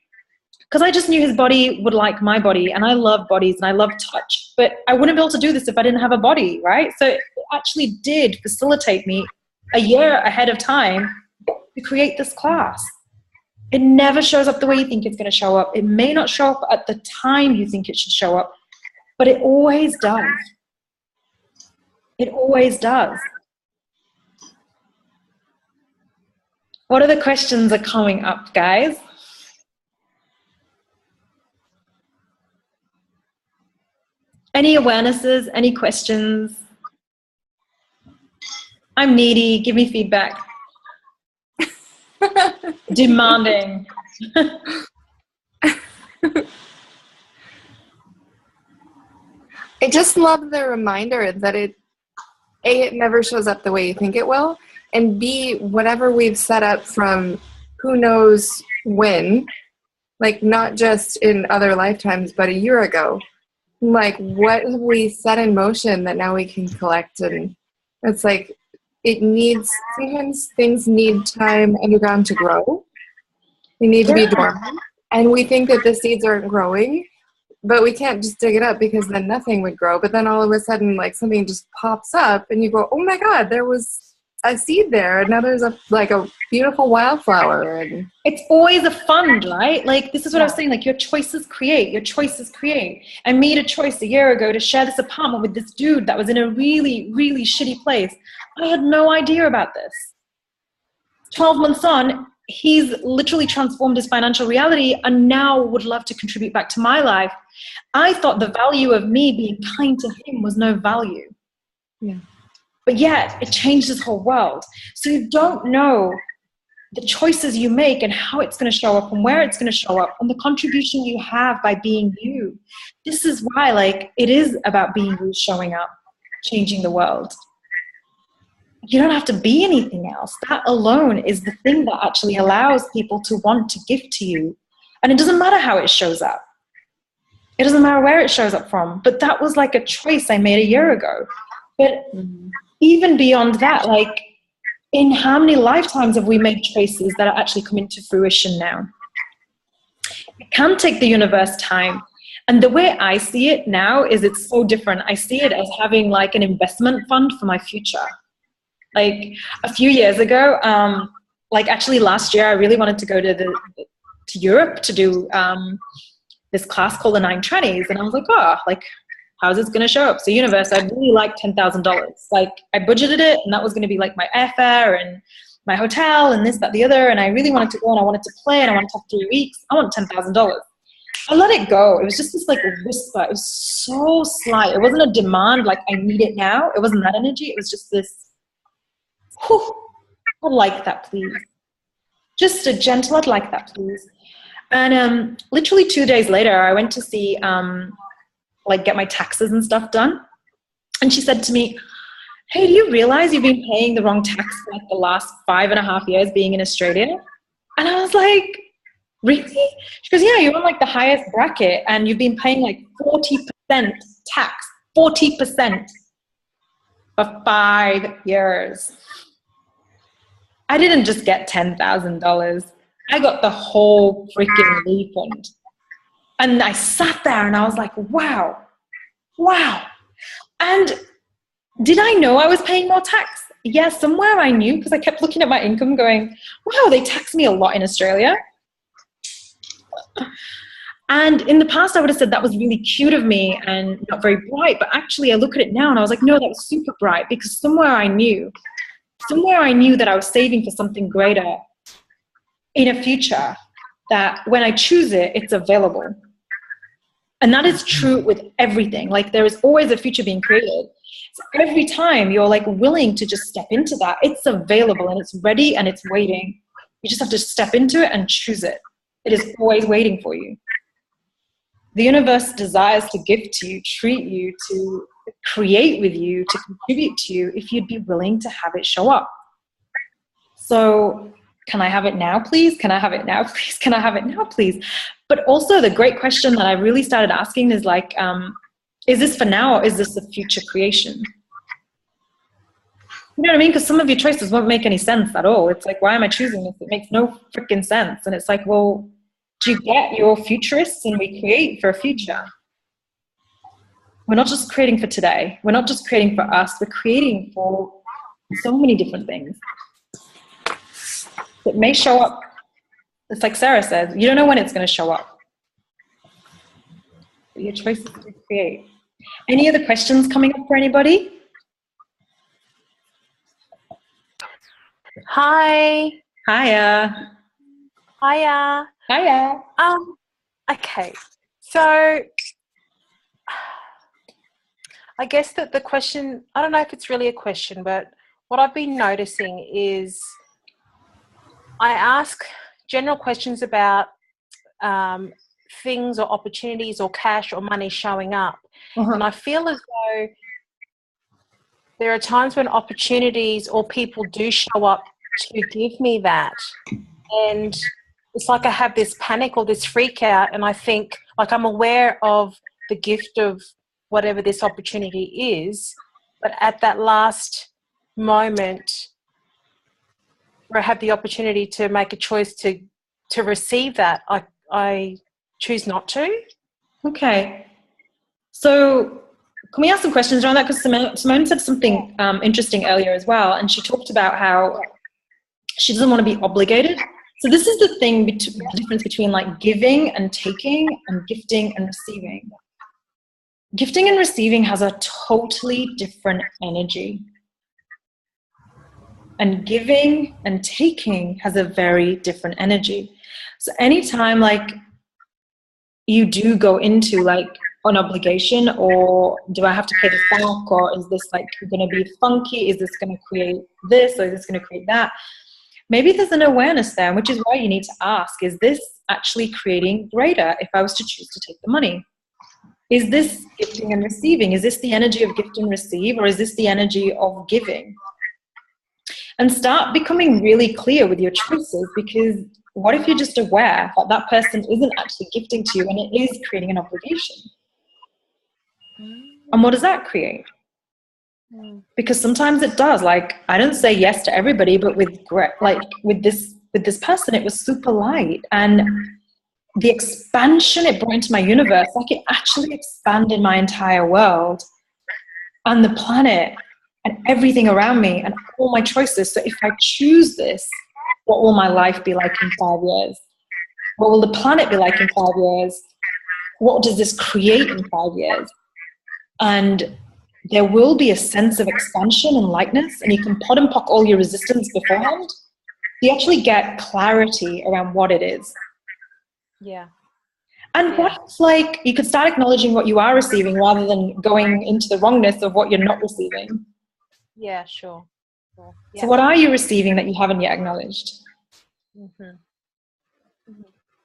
because I just knew his body would like my body, and I love bodies and I love touch, but I wouldn't be able to do this if I didn't have a body, right? So it actually did facilitate me a year ahead of time to create this class. It never shows up the way you think it's going to show up. It may not show up at the time you think it should show up, but it always does. It always does. What other questions are coming up, guys? Any awarenesses, any questions? I'm needy, give me feedback. Demanding. I just love the reminder that it never shows up the way you think it will, and B, whatever we've set up from who knows when, like not just in other lifetimes, but a year ago, like what have we set in motion that now we can collect? And it's like sometimes things need time underground to grow. They need to be dormant, and we think that the seeds aren't growing, but we can't just dig it up because then nothing would grow. But then all of a sudden, like something just pops up and you go, oh my God, there was a seed there. And now there's a beautiful wildflower. And it's always a fund, right? Like this is what I was saying, like your choices create, your choices create. I made a choice a year ago to share this apartment with this dude that was in a really, really shitty place. I had no idea about this. 12 months on, he's literally transformed his financial reality and now would love to contribute back to my life. I thought the value of me being kind to him was no value. Yeah. But yet it changed his whole world. So you don't know the choices you make and how it's going to show up and where it's going to show up and the contribution you have by being you. This is why, like, it is about being you, showing up, changing the world. You don't have to be anything else. That alone is the thing that actually allows people to want to give to you. And it doesn't matter how it shows up. It doesn't matter where it shows up from. But that was like a choice I made a year ago. But even beyond that, like, in how many lifetimes have we made choices that are actually coming to fruition now? It can take the universe time. And the way I see it now is it's so different. I see it as having like an investment fund for my future. Like a few years ago, like actually last year, I really wanted to go to Europe to do this class called the 920s. And I was like, oh, like, how's this going to show up? So universe, I'd really like $10,000. Like I budgeted it and that was going to be like my airfare and my hotel and this, that, the other. And I really wanted to go and I wanted to play and I wanted to have 3 weeks. I want $10,000. I let it go. It was just this like whisper. It was so slight. It wasn't a demand like I need it now. It wasn't that energy. It was just this, whew, I'd like that, please. Just a gentle, I'd like that, please. And literally 2 days later, I went to see, like get my taxes and stuff done. And she said to me, hey, do you realize you've been paying the wrong tax for like the last 5.5 years being in Australia? And I was like, really? She goes, yeah, you're on like the highest bracket and you've been paying like 40% tax, 40% for 5 years. I didn't just get $10,000. I got the whole freaking refund. And I sat there and I was like, wow. And did I know I was paying more tax? Yeah, somewhere I knew because I kept looking at my income going, wow, they tax me a lot in Australia. And in the past, I would have said that was really cute of me and not very bright. But actually, I look at it now and I was like, no, that was super bright, because somewhere I knew that I was saving for something greater in a future, that when I choose it, it's available. And that is true with everything. Like, there is always a future being created. So every time you're like willing to just step into that, it's available and it's ready and it's waiting. You just have to step into it and choose it. It is always waiting for you. The universe desires to give to you, treat you, to create with you, to contribute to you, if you'd be willing to have it show up. So, can I have it now, please? Can I have it now, please? Can I have it now, please? But also the great question that I really started asking is like, is this for now or is this a future creation? You know what I mean? Because some of your choices won't make any sense at all. It's like, why am I choosing this? It makes no freaking sense. And it's like, well, do you get, you're futurists and we create for a future. We're not just creating for today. We're not just creating for us. We're creating for so many different things. It may show up. It's like Sarah says, you don't know when it's going to show up. But your choice is to create. Any other questions coming up for anybody? Hi. Hiya. Hiya. Hiya. Okay. So I guess that the question, I don't know if it's really a question, but what I've been noticing is I ask general questions about things or opportunities or cash or money showing up. And I feel as though there are times when opportunities or people do show up to give me that. And it's like I have this panic or this freak out, and I think, like, I'm aware of the gift of whatever this opportunity is, but at that last moment where I have the opportunity to make a choice to receive that, I choose not to. Okay. So can we ask some questions around that? Because Simone said something interesting earlier as well, and she talked about how she doesn't want to be obligated. So this is the thing, the difference between like giving and taking and gifting and receiving. Gifting and receiving has a totally different energy. And giving and taking has a very different energy. So anytime like you do go into like an obligation, or do I have to pay this back, or is this like going to be funky? Is this going to create this, or is this going to create that? Maybe there's an awareness there, which is why you need to ask, is this actually creating greater if I was to choose to take the money? Is this gifting and receiving? Is this the energy of gift and receive, or is this the energy of giving? And start becoming really clear with your choices, because what if you're just aware that that person isn't actually gifting to you and it is creating an obligation? And what does that create? Because sometimes it does. Like, I don't say yes to everybody, but with this person, it was super light, and the expansion it brought into my universe, like it actually expanded my entire world and the planet and everything around me and all my choices. So if I choose this, what will my life be like in 5 years? What will the planet be like in 5 years? What does this create in 5 years? And there will be a sense of expansion and lightness, and you can pot and pock all your resistance beforehand. You actually get clarity around what it is. Yeah. And what's like, you could start acknowledging what you are receiving rather than going into the wrongness of what you're not receiving. Yeah, sure. Yeah. So what are you receiving that you haven't yet acknowledged?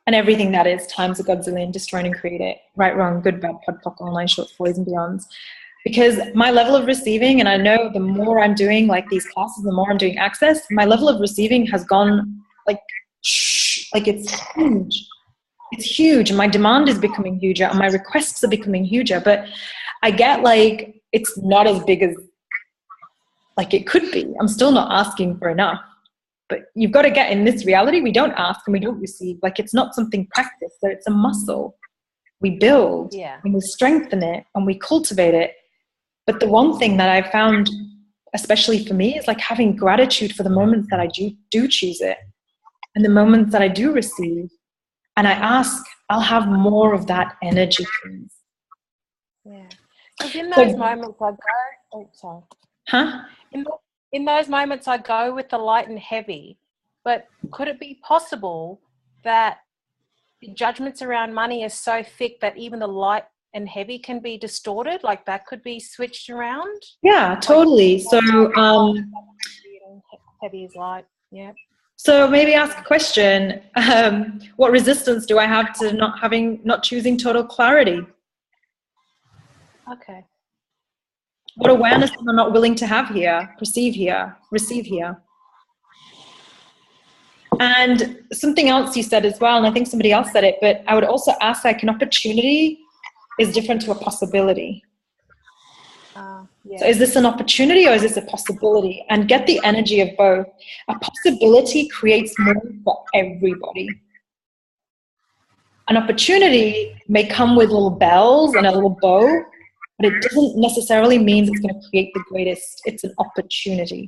And everything that is times a godzillion, destroy and create it. Right, wrong, good, bad, pod, poc, online, shorts, boys and beyonds. Because my level of receiving, and I know the more I'm doing like these classes, the more I'm doing access, my level of receiving has gone like it's huge. It's huge, and my demand is becoming huger, and my requests are becoming huger. But I get like, it's not as big as like it could be. I'm still not asking for enough. But you've got to get in this reality. We don't ask and we don't receive. Like, it's not something practiced. So it's a muscle. We build and we strengthen it and we cultivate it. But the one thing that I found, especially for me, is like having gratitude for the moments that I do choose it and the moments that I do receive. And I ask I'll have more of that energy. Yeah. Because in those moments I go, oh, sorry. Huh? In those moments I go with the light and heavy, but could it be possible that the judgments around money are so thick that even the light and heavy can be distorted? Like that could be switched around? Yeah, totally. So, heavy is light. Yeah. so maybe ask a question. What resistance do I have to not choosing total clarity? Okay. What awareness am I not willing to have here, perceive here, receive here? And something else you said as well, and I think somebody else said it, but I would also ask, like, an opportunity is different to a possibility. Yeah. So is this an opportunity or is this a possibility? And get the energy of both. A possibility creates more for everybody. An opportunity may come with little bells and a little bow, but it doesn't necessarily mean it's going to create the greatest. It's an opportunity.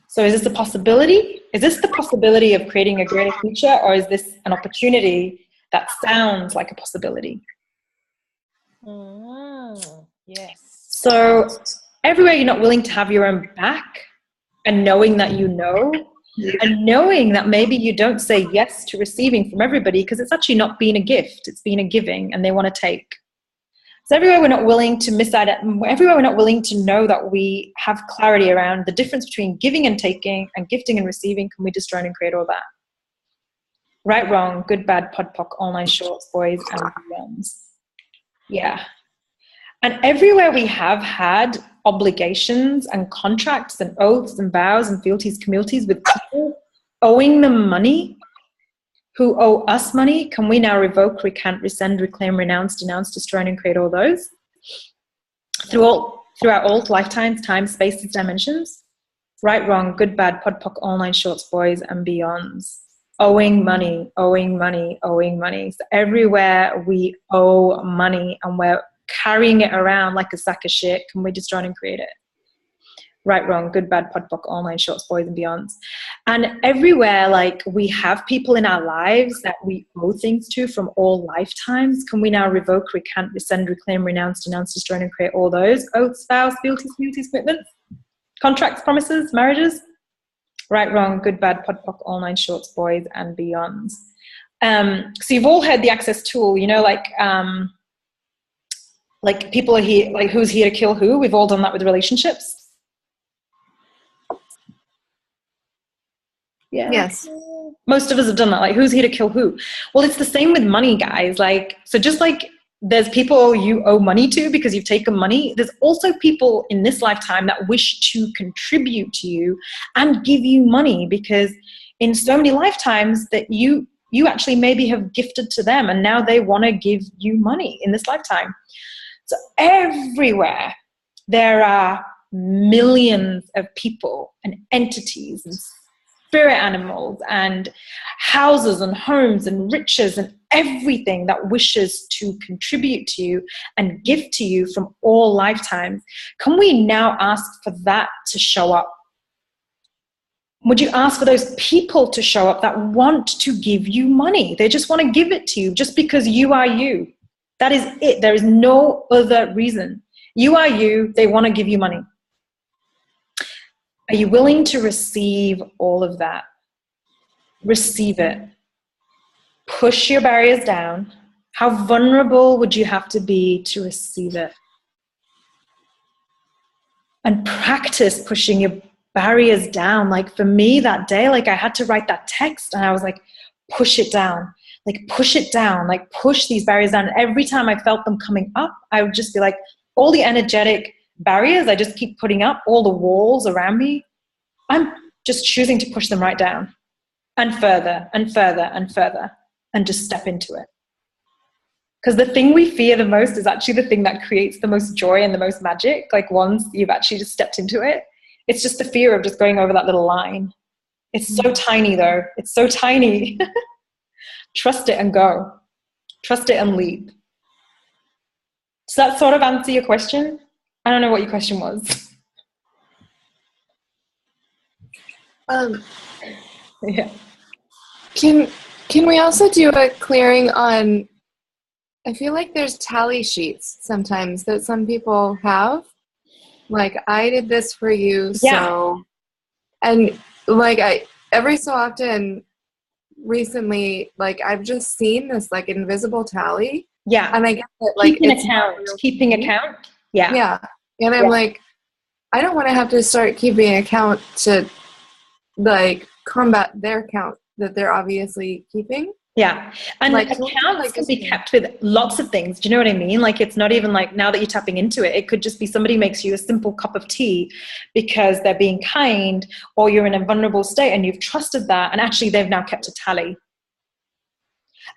So is this a possibility? Is this the possibility of creating a greater future, or is this an opportunity that sounds like a possibility? Yes. So everywhere you're not willing to have your own back, and knowing that you know, and knowing that maybe you don't say yes to receiving from everybody because it's actually not being a gift, it's being a giving, and they want to take. So everywhere we're not willing to miss out, everywhere we're not willing to know that we have clarity around the difference between giving and taking and gifting and receiving, can we destroy and create all that? Right, wrong, good, bad, pod, poc, all nine shorts, boys and beyonds. Yeah. And everywhere we have had obligations and contracts and oaths and vows and fealties, communities with people owing them money, who owe us money, can we now revoke, recant, rescind, reclaim, renounce, denounce, destroy, and create all those? Throughout all lifetimes, time, spaces, dimensions? Right, wrong, good, bad, pod, poc, all nine shorts, boys and beyonds. Owing money, owing money, owing money. So everywhere we owe money and we're carrying it around like a sack of shit, can we destroy and create it? Right, wrong, good, bad, pod, poc, all nine shorts, boys and beyonds. And everywhere, like, we have people in our lives that we owe things to from all lifetimes, can we now revoke, recant, rescind, reclaim, renounce, denounce, destroy, and create all those oaths, vows, fealties, communities, commitments, contracts, promises, marriages? Right, wrong, good, bad, pod, poc, all nine shorts, boys and beyonds. So you've all heard the access tool, you know, like people are here, like who's here to kill who? We've all done that with relationships. Yeah. Yes. Most of us have done that. Like, who's here to kill who? Well, it's the same with money, guys. Like, so just like there's people you owe money to because you've taken money, there's also people in this lifetime that wish to contribute to you and give you money, because in so many lifetimes that you actually maybe have gifted to them and now they want to give you money in this lifetime. So everywhere there are millions of people and entities and spirit animals and houses and homes and riches and everything that wishes to contribute to you and give to you from all lifetimes. Can we now ask for that to show up? Would you ask for those people to show up that want to give you money? They just want to give it to you just because you are you. That is it. There is no other reason. You are you. They want to give you money. Are you willing to receive all of that? Receive it. Push your barriers down. How vulnerable would you have to be to receive it? And practice pushing your barriers down. Like for me that day, like I had to write that text and I was like, push it down. Like push it down. Like push these barriers down. And every time I felt them coming up, I would just be like, all the energetic barriers I just keep putting up, all the walls around me, I'm just choosing to push them right down and further and further and further and just step into it. Because the thing we fear the most is actually the thing that creates the most joy and the most magic. Like once you've actually just stepped into it, it's just the fear of just going over that little line. It's so tiny though. It's so tiny. Trust it and go. Trust it and leap. Does that sort of answer your question? I don't know what your question was. Yeah. Can Can we also do a clearing on, I feel like there's tally sheets sometimes that some people have. Like, I did this for you, so, and like every so often recently, like I've just seen this like invisible tally. Yeah. And I get that like keeping account. Yeah. Yeah. And I'm like, I don't want to have to start keeping account to like combat their count that they're obviously keeping. Yeah. And like, accounts can be kept with lots of things. Do you know what I mean? Like, it's not even like now that you're tapping into it, it could just be somebody makes you a simple cup of tea because they're being kind, or you're in a vulnerable state and you've trusted that. And actually they've now kept a tally.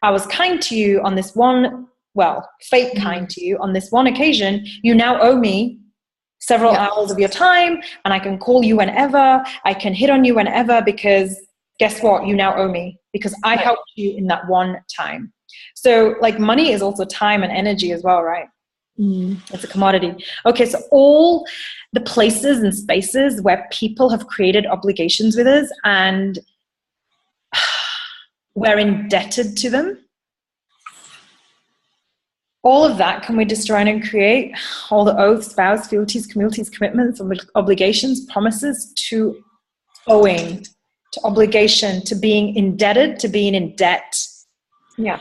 I was kind to you on this one, fake kind to you on this one occasion. You now owe me several hours of your time, and I can call you whenever, I can hit on you whenever, because guess what? You now owe me because I helped you in that one time. So like money is also time and energy as well, right? It's a commodity. Okay, so all the places and spaces where people have created obligations with us and we're indebted to them, all of that, can we destroy and uncreate? All the oaths, vows, fealties, commitments, obligations, promises to owing, to obligation, to being indebted, to being in debt. Yeah.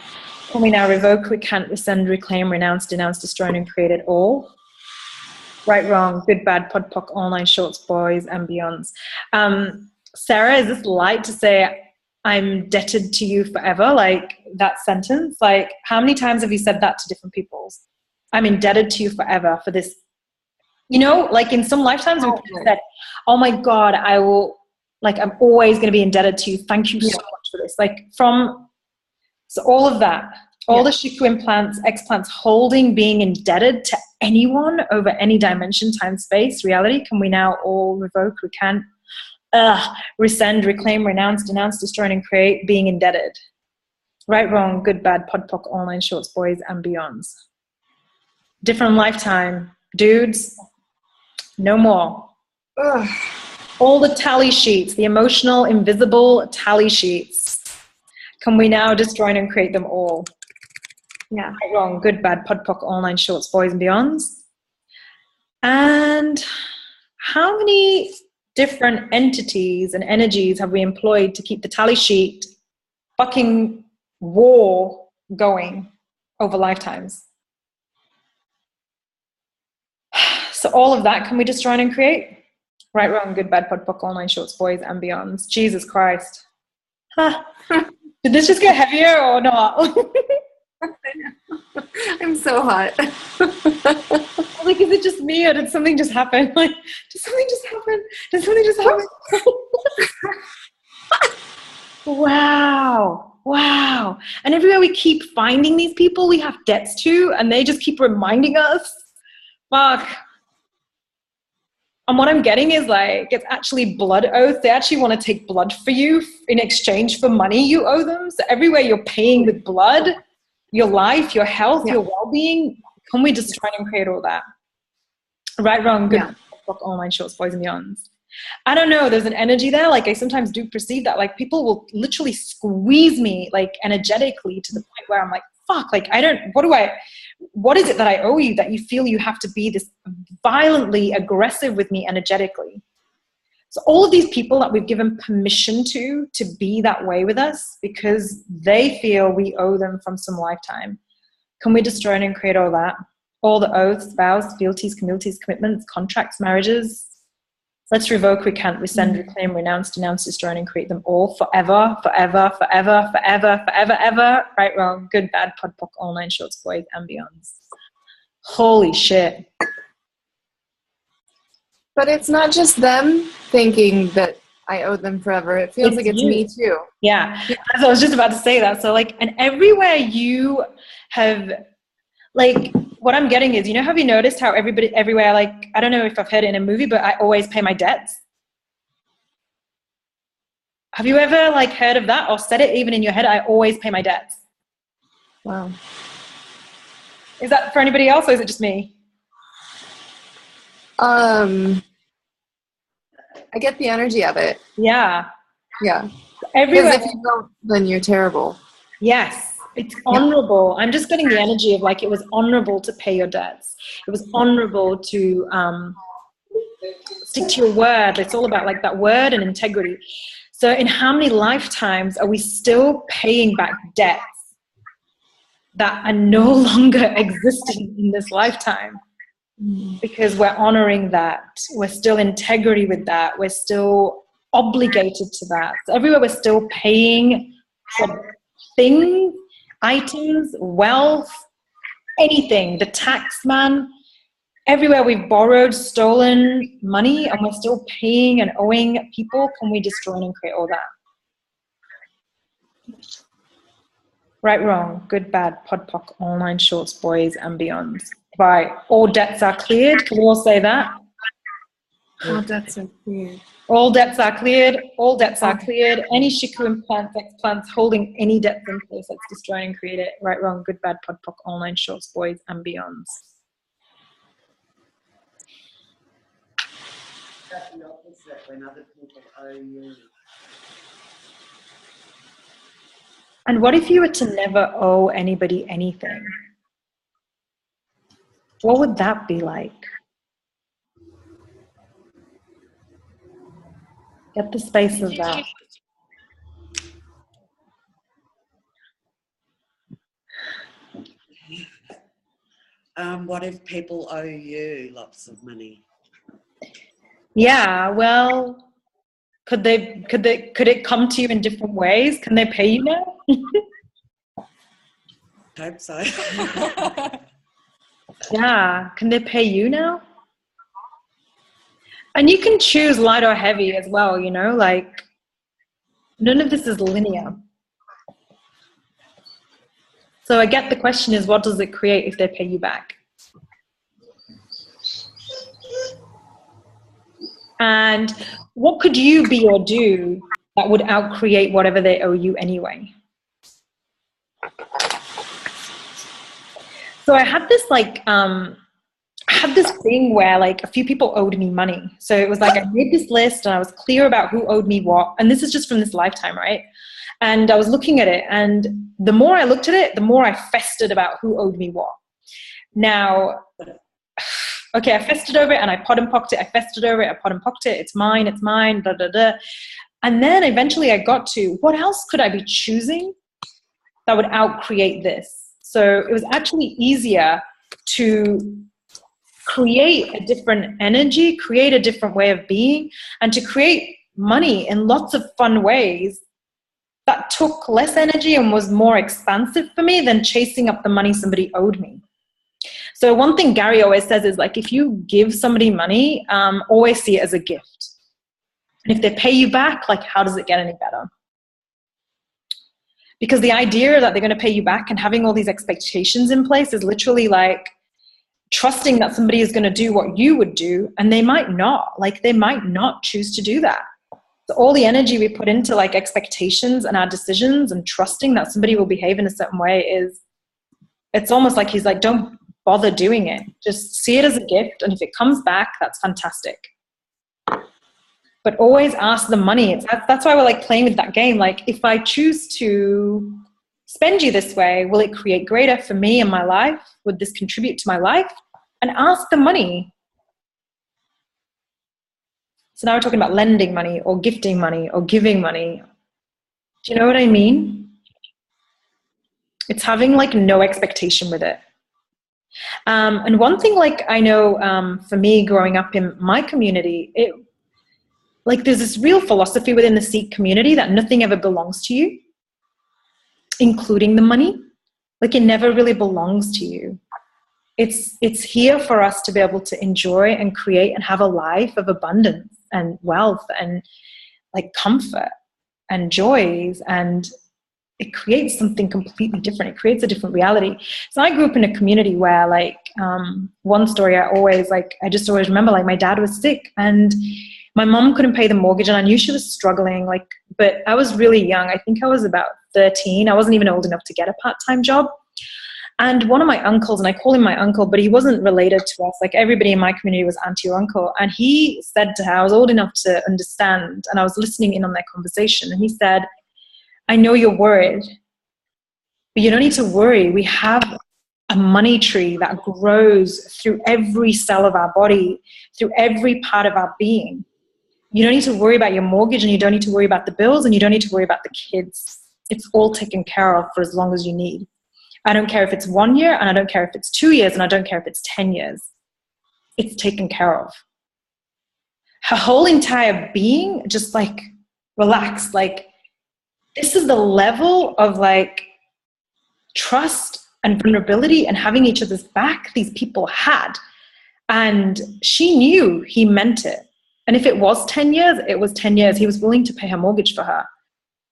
Can we now revoke, recant, rescind, reclaim, renounce, denounce, destroy, and uncreate it all? Right, wrong, good, bad, pod, poc, online, shorts, boys, and beyonds. Sarah, is this light to say I'm indebted to you forever? Like that sentence, like how many times have you said that to different people? I'm indebted to you forever for this. You know, like in some lifetimes we said, oh my God, I will, like, I'm always going to be indebted to you. Thank you so much for this. Like so all of that, all the Shiku implants, explants holding, being indebted to anyone over any dimension, time, space, reality, can we now all revoke, recant, rescind, reclaim, renounce, denounce, destroy, and create, being indebted? Right, wrong, good, bad, pod, poc, online, shorts, boys, and beyonds. Different lifetime. Dudes, no more. Ugh. All the tally sheets, the emotional, invisible tally sheets, can we now destroy and create them all? Yeah. Right, wrong, good, bad, pod, poc, online, shorts, boys, and beyonds. And how many different entities and energies have we employed to keep the tally sheet fucking war going over lifetimes? So all of that, can we destroy and create? Right, wrong, good, bad, pod, poc, online, shorts, boys, and beyonds. Jesus Christ. Huh. Did this just get heavier or not? I'm so hot. Like, is it just me or did something just happen? Like, did something just happen? Did something just happen? Wow. And everywhere we keep finding these people we have debts to, and they just keep reminding us. Fuck. And what I'm getting is like, it's actually blood oath. They actually want to take blood for you in exchange for money you owe them. So everywhere you're paying with blood, your life, your health, your well-being, can we just try and create all that? Right, wrong, good, online, shorts, boys, and beyonds. I don't know. There's an energy there. Like I sometimes do perceive that. Like people will literally squeeze me like energetically to the point where I'm like, fuck, like what is it that I owe you that you feel you have to be this violently aggressive with me energetically? So all of these people that we've given permission to be that way with us because they feel we owe them from some lifetime. Can we destroy and create all that? All the oaths, vows, fealties, commitments, contracts, marriages. Let's revoke, recant, rescind, reclaim, renounce, denounce, destroy, and create them all forever, forever, forever, forever, forever, ever. Right, wrong, good, bad, pod, poc, online, shorts, boys, and beyonds. Holy shit. But it's not just them thinking that I owe them forever. It feels like it's me too. Yeah. I was just about to say that. So like, and everywhere you have, like, what I'm getting is, have you noticed how everywhere, like, I don't know if I've heard it in a movie, but I always pay my debts. Have you ever like heard of that or said it even in your head? I always pay my debts. Wow. Is that for anybody else or is it just me? I get the energy of it. Yeah. Yeah. Everywhere. Because if you don't, then you're terrible. Yes, it's honorable. I'm just getting the energy of like it was honorable to pay your debts. It was honorable to stick to your word. It's all about like that word and integrity. So in how many lifetimes are we still paying back debts that are no longer existing in this lifetime? Because we're honoring that. We're still integrity with that. We're still obligated to that. So everywhere we're still paying for things, items, wealth, anything, the tax man, everywhere we've borrowed, stolen money, and we're still paying and owing people, can we destroy and create all that? Right, wrong, good, bad, pod, poc, online, shorts, boys, and beyonds. Right, all debts are cleared. Can we all say that? All debts are cleared. All debts are cleared. All debts are cleared. Any shiku implants, explants holding any debts in place, let's destroy and create it. Right, wrong, good, bad, pod, poc, online, shorts, boys, and beyonds. That's the opposite when other people owe you. And what if you were to never owe anybody anything? What would that be like? Get the space of that. What if people owe you lots of money? Yeah, well, could it come to you in different ways? Can they pay you now? Hope so. Yeah, can they pay you now? And you can choose light or heavy as well, you know, like none of this is linear. So I get the question is, what does it create if they pay you back? And what could you be or do that would outcreate whatever they owe you anyway? So I had this thing where like a few people owed me money. So it was like I made this list and I was clear about who owed me what. And this is just from this lifetime, right? And I was looking at it, and the more I looked at it, the more I festered about who owed me what. Now, okay, I festered over it and I pod and pocked it. I festered over it, I pod and pocked it. It's mine, da, da, da. And then eventually I got to, what else could I be choosing that would outcreate this? So it was actually easier to create a different energy, create a different way of being, and to create money in lots of fun ways that took less energy and was more expansive for me than chasing up the money somebody owed me. So one thing Gary always says is like, if you give somebody money, always see it as a gift. And if they pay you back, like, how does it get any better? Because the idea that they're going to pay you back and having all these expectations in place is literally like trusting that somebody is going to do what you would do, and they might not. Like, they might not choose to do that. So all the energy we put into like expectations and our decisions and trusting that somebody will behave in a certain way is, it's almost like he's like, don't bother doing it. Just see it as a gift. And if it comes back, that's fantastic. But always ask the money. That's why we're like playing with that game. Like, if I choose to spend you this way, will it create greater for me in my life? Would this contribute to my life? And ask the money. So now we're talking about lending money or gifting money or giving money. Do you know what I mean? It's having like no expectation with it. And one thing like I know for me growing up in my community, like there's this real philosophy within the Sikh community that nothing ever belongs to you, including the money. Like it never really belongs to you. It's here for us to be able to enjoy and create and have a life of abundance and wealth and like comfort and joys, and it creates something completely different. It creates a different reality. So I grew up in a community where like one story I just always remember, like my dad was sick and my mom couldn't pay the mortgage, and I knew she was struggling, like, but I was really young. I think I was about 13. I wasn't even old enough to get a part-time job. And one of my uncles, and I call him my uncle, but he wasn't related to us. Like everybody in my community was auntie or uncle. And he said to her, I was old enough to understand, and I was listening in on their conversation. And he said, I know you're worried, but you don't need to worry. We have a money tree that grows through every cell of our body, through every part of our being. You don't need to worry about your mortgage, and you don't need to worry about the bills, and you don't need to worry about the kids. It's all taken care of for as long as you need. I don't care if it's 1 year, and I don't care if it's 2 years, and I don't care if it's 10 years. It's taken care of. Her whole entire being just like relaxed. Like, this is the level of like trust and vulnerability and having each other's back these people had. And she knew he meant it. And if it was 10 years, it was 10 years. He was willing to pay her mortgage for her,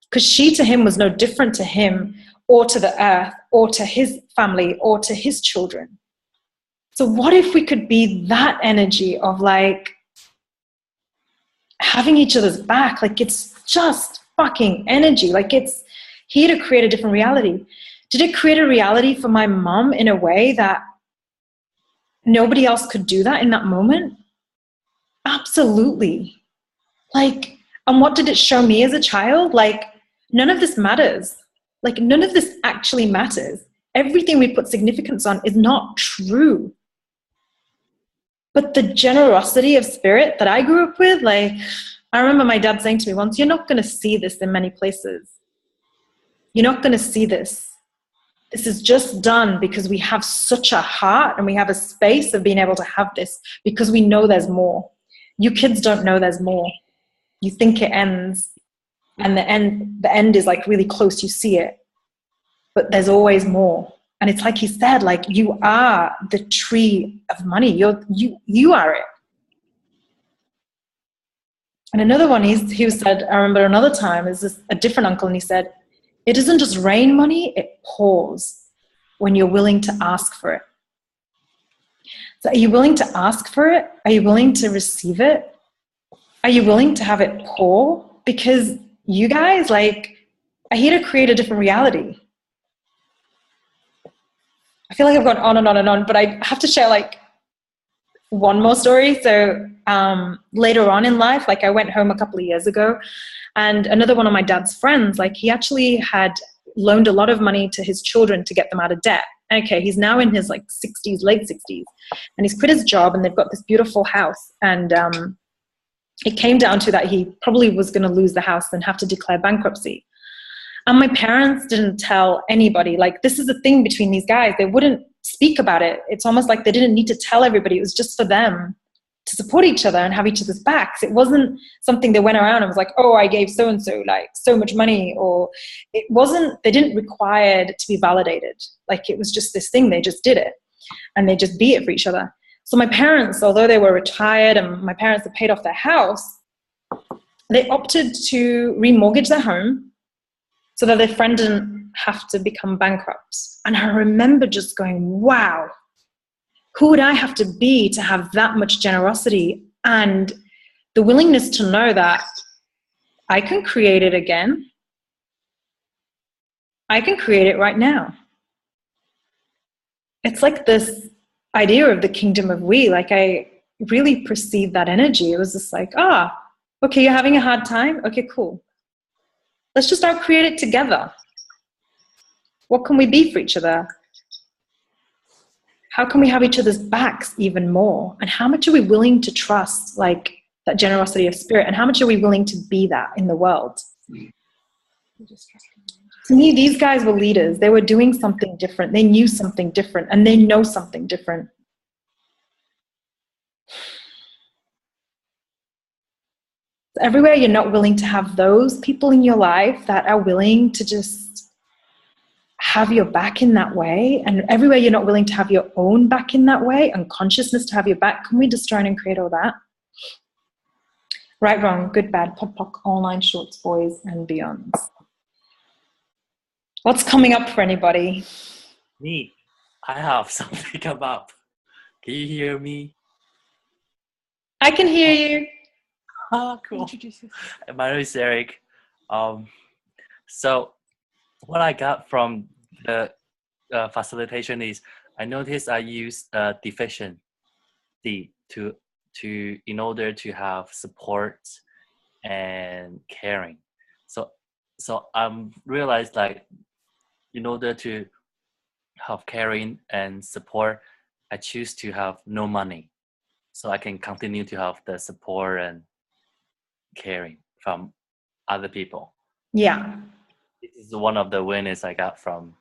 because she to him was no different to him or to the earth or to his family or to his children. So what if we could be that energy of like having each other's back? Like, it's just fucking energy. Like, it's here to create a different reality. Did it create a reality for my mom in a way that nobody else could do that in that moment? Absolutely. Like, and what did it show me as a child? Like, none of this matters. Like, none of this actually matters. Everything we put significance on is not true. But the generosity of spirit that I grew up with, like, I remember my dad saying to me once, you're not going to see this in many places. You're not going to see this. This is just done because we have such a heart and we have a space of being able to have this because we know there's more. You kids don't know there's more. You think it ends, and the end is like really close. You see it, but there's always more. And it's like he said, like, you are the tree of money. You are it. And another one, he said, I remember another time, is this a different uncle, and he said, it doesn't just rain money, it pours when you're willing to ask for it. So are you willing to ask for it? Are you willing to receive it? Are you willing to have it pour? Because you guys, like, are here to create a different reality. I feel like I've gone on and on and on, but I have to share like one more story. So later on in life, like, I went home a couple of years ago, and another one of my dad's friends, like, he actually had loaned a lot of money to his children to get them out of debt. Okay, he's now in his like 60s, late 60s, and he's quit his job, and they've got this beautiful house. And it came down to that he probably was going to lose the house and have to declare bankruptcy. And my parents didn't tell anybody. Like, this is the thing between these guys. They wouldn't speak about it. It's almost like they didn't need to tell everybody. It was just for them to support each other and have each other's backs. It wasn't something they went around and was like, oh, I gave so-and-so like so much money. Or it wasn't, they didn't require it to be validated. Like, it was just this thing. They just did it, and they just be it for each other. So my parents, although they were retired and my parents had paid off their house, they opted to remortgage their home so that their friend didn't have to become bankrupt. And I remember just going, wow, who would I have to be to have that much generosity and the willingness to know that I can create it again. I can create it right now. It's like this idea of the kingdom of we. Like, I really perceived that energy. It was just like, okay, you're having a hard time? Okay, cool. Let's just start create it together. What can we be for each other? How can we have each other's backs even more? And how much are we willing to trust, like, that generosity of spirit? And how much are we willing to be that in the world? To me, these guys were leaders. They were doing something different. They knew something different, and they know something different. Everywhere you're not willing to have those people in your life that are willing to just have your back in that way, and everywhere you're not willing to have your own back in that way, and consciousness to have your back, can we destroy and create all that? Right, wrong, good, bad, pop, poc, all nine shorts, boys and beyonds. What's coming up for anybody? Me, I have something come up. Can you hear me? I can hear you. Cool. My name is Eric. So what I got from the facilitation is I noticed I use deficiency to in order to have support and caring. So so I'm realized like in order to have caring and support, I choose to have no money, so I can continue to have the support and caring from other people. Yeah. This is one of the winners I got from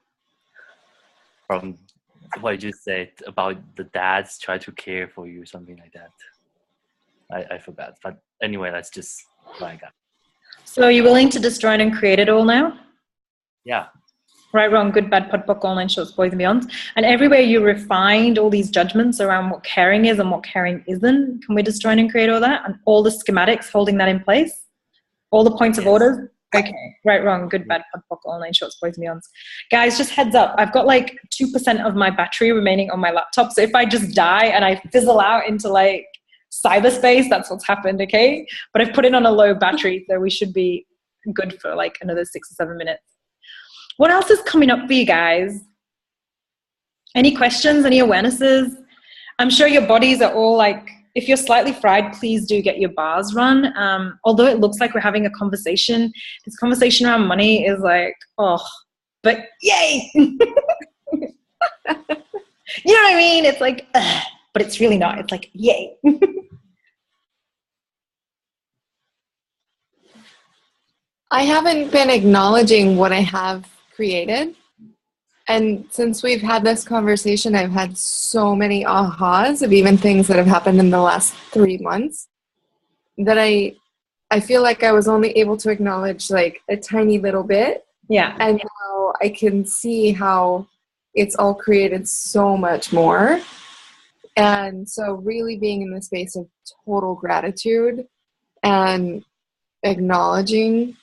what you said about the dads try to care for you, something like that. I forgot, but anyway, that's just what I got. So are you willing to destroy and create it all now? Yeah. Right, wrong, good, bad, pod, book, online, shorts, boys and beyonds. And everywhere you refined all these judgments around what caring is and what caring isn't, can we destroy and create all that? And all the schematics holding that in place? All the points of orders? Okay, right, wrong, good, bad, pod, book, online, shorts, boys and beyonds. Guys, just heads up, I've got like 2% of my battery remaining on my laptop. So if I just die and I fizzle out into like cyberspace, that's what's happened, okay? But I've put it on a low battery, so we should be good for like another 6 or 7 minutes. What else is coming up for you guys? Any questions, any awarenesses? I'm sure your bodies are all like, if you're slightly fried, please do get your bars run. Although it looks like we're having a conversation, this conversation around money is like, oh, but yay! You know what I mean? It's like, ugh, but it's really not. It's like, yay. I haven't been acknowledging what I have created. And since we've had this conversation, I've had so many ahas of even things that have happened in the last 3 months that I feel like I was only able to acknowledge like a tiny little bit. Yeah. And now I can see how it's all created so much more. And so really being in the space of total gratitude and acknowledging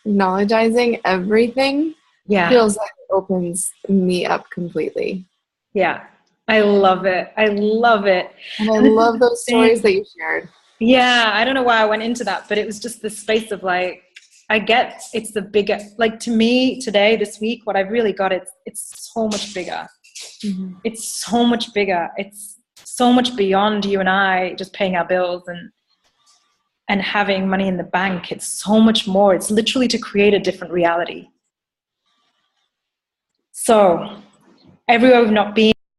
everything feels like it opens me up completely. Yeah. I love it. I love it. And I love those stories that you shared. Yeah. I don't know why I went into that, but it was just the space of like, I get it's the bigger, like to me today, this week, what I've really got, it's so much bigger. Mm-hmm. It's so much bigger. It's so much beyond you and I just paying our bills and having money in the bank. It's so much more. It's literally to create a different reality. So everywhere we've not been,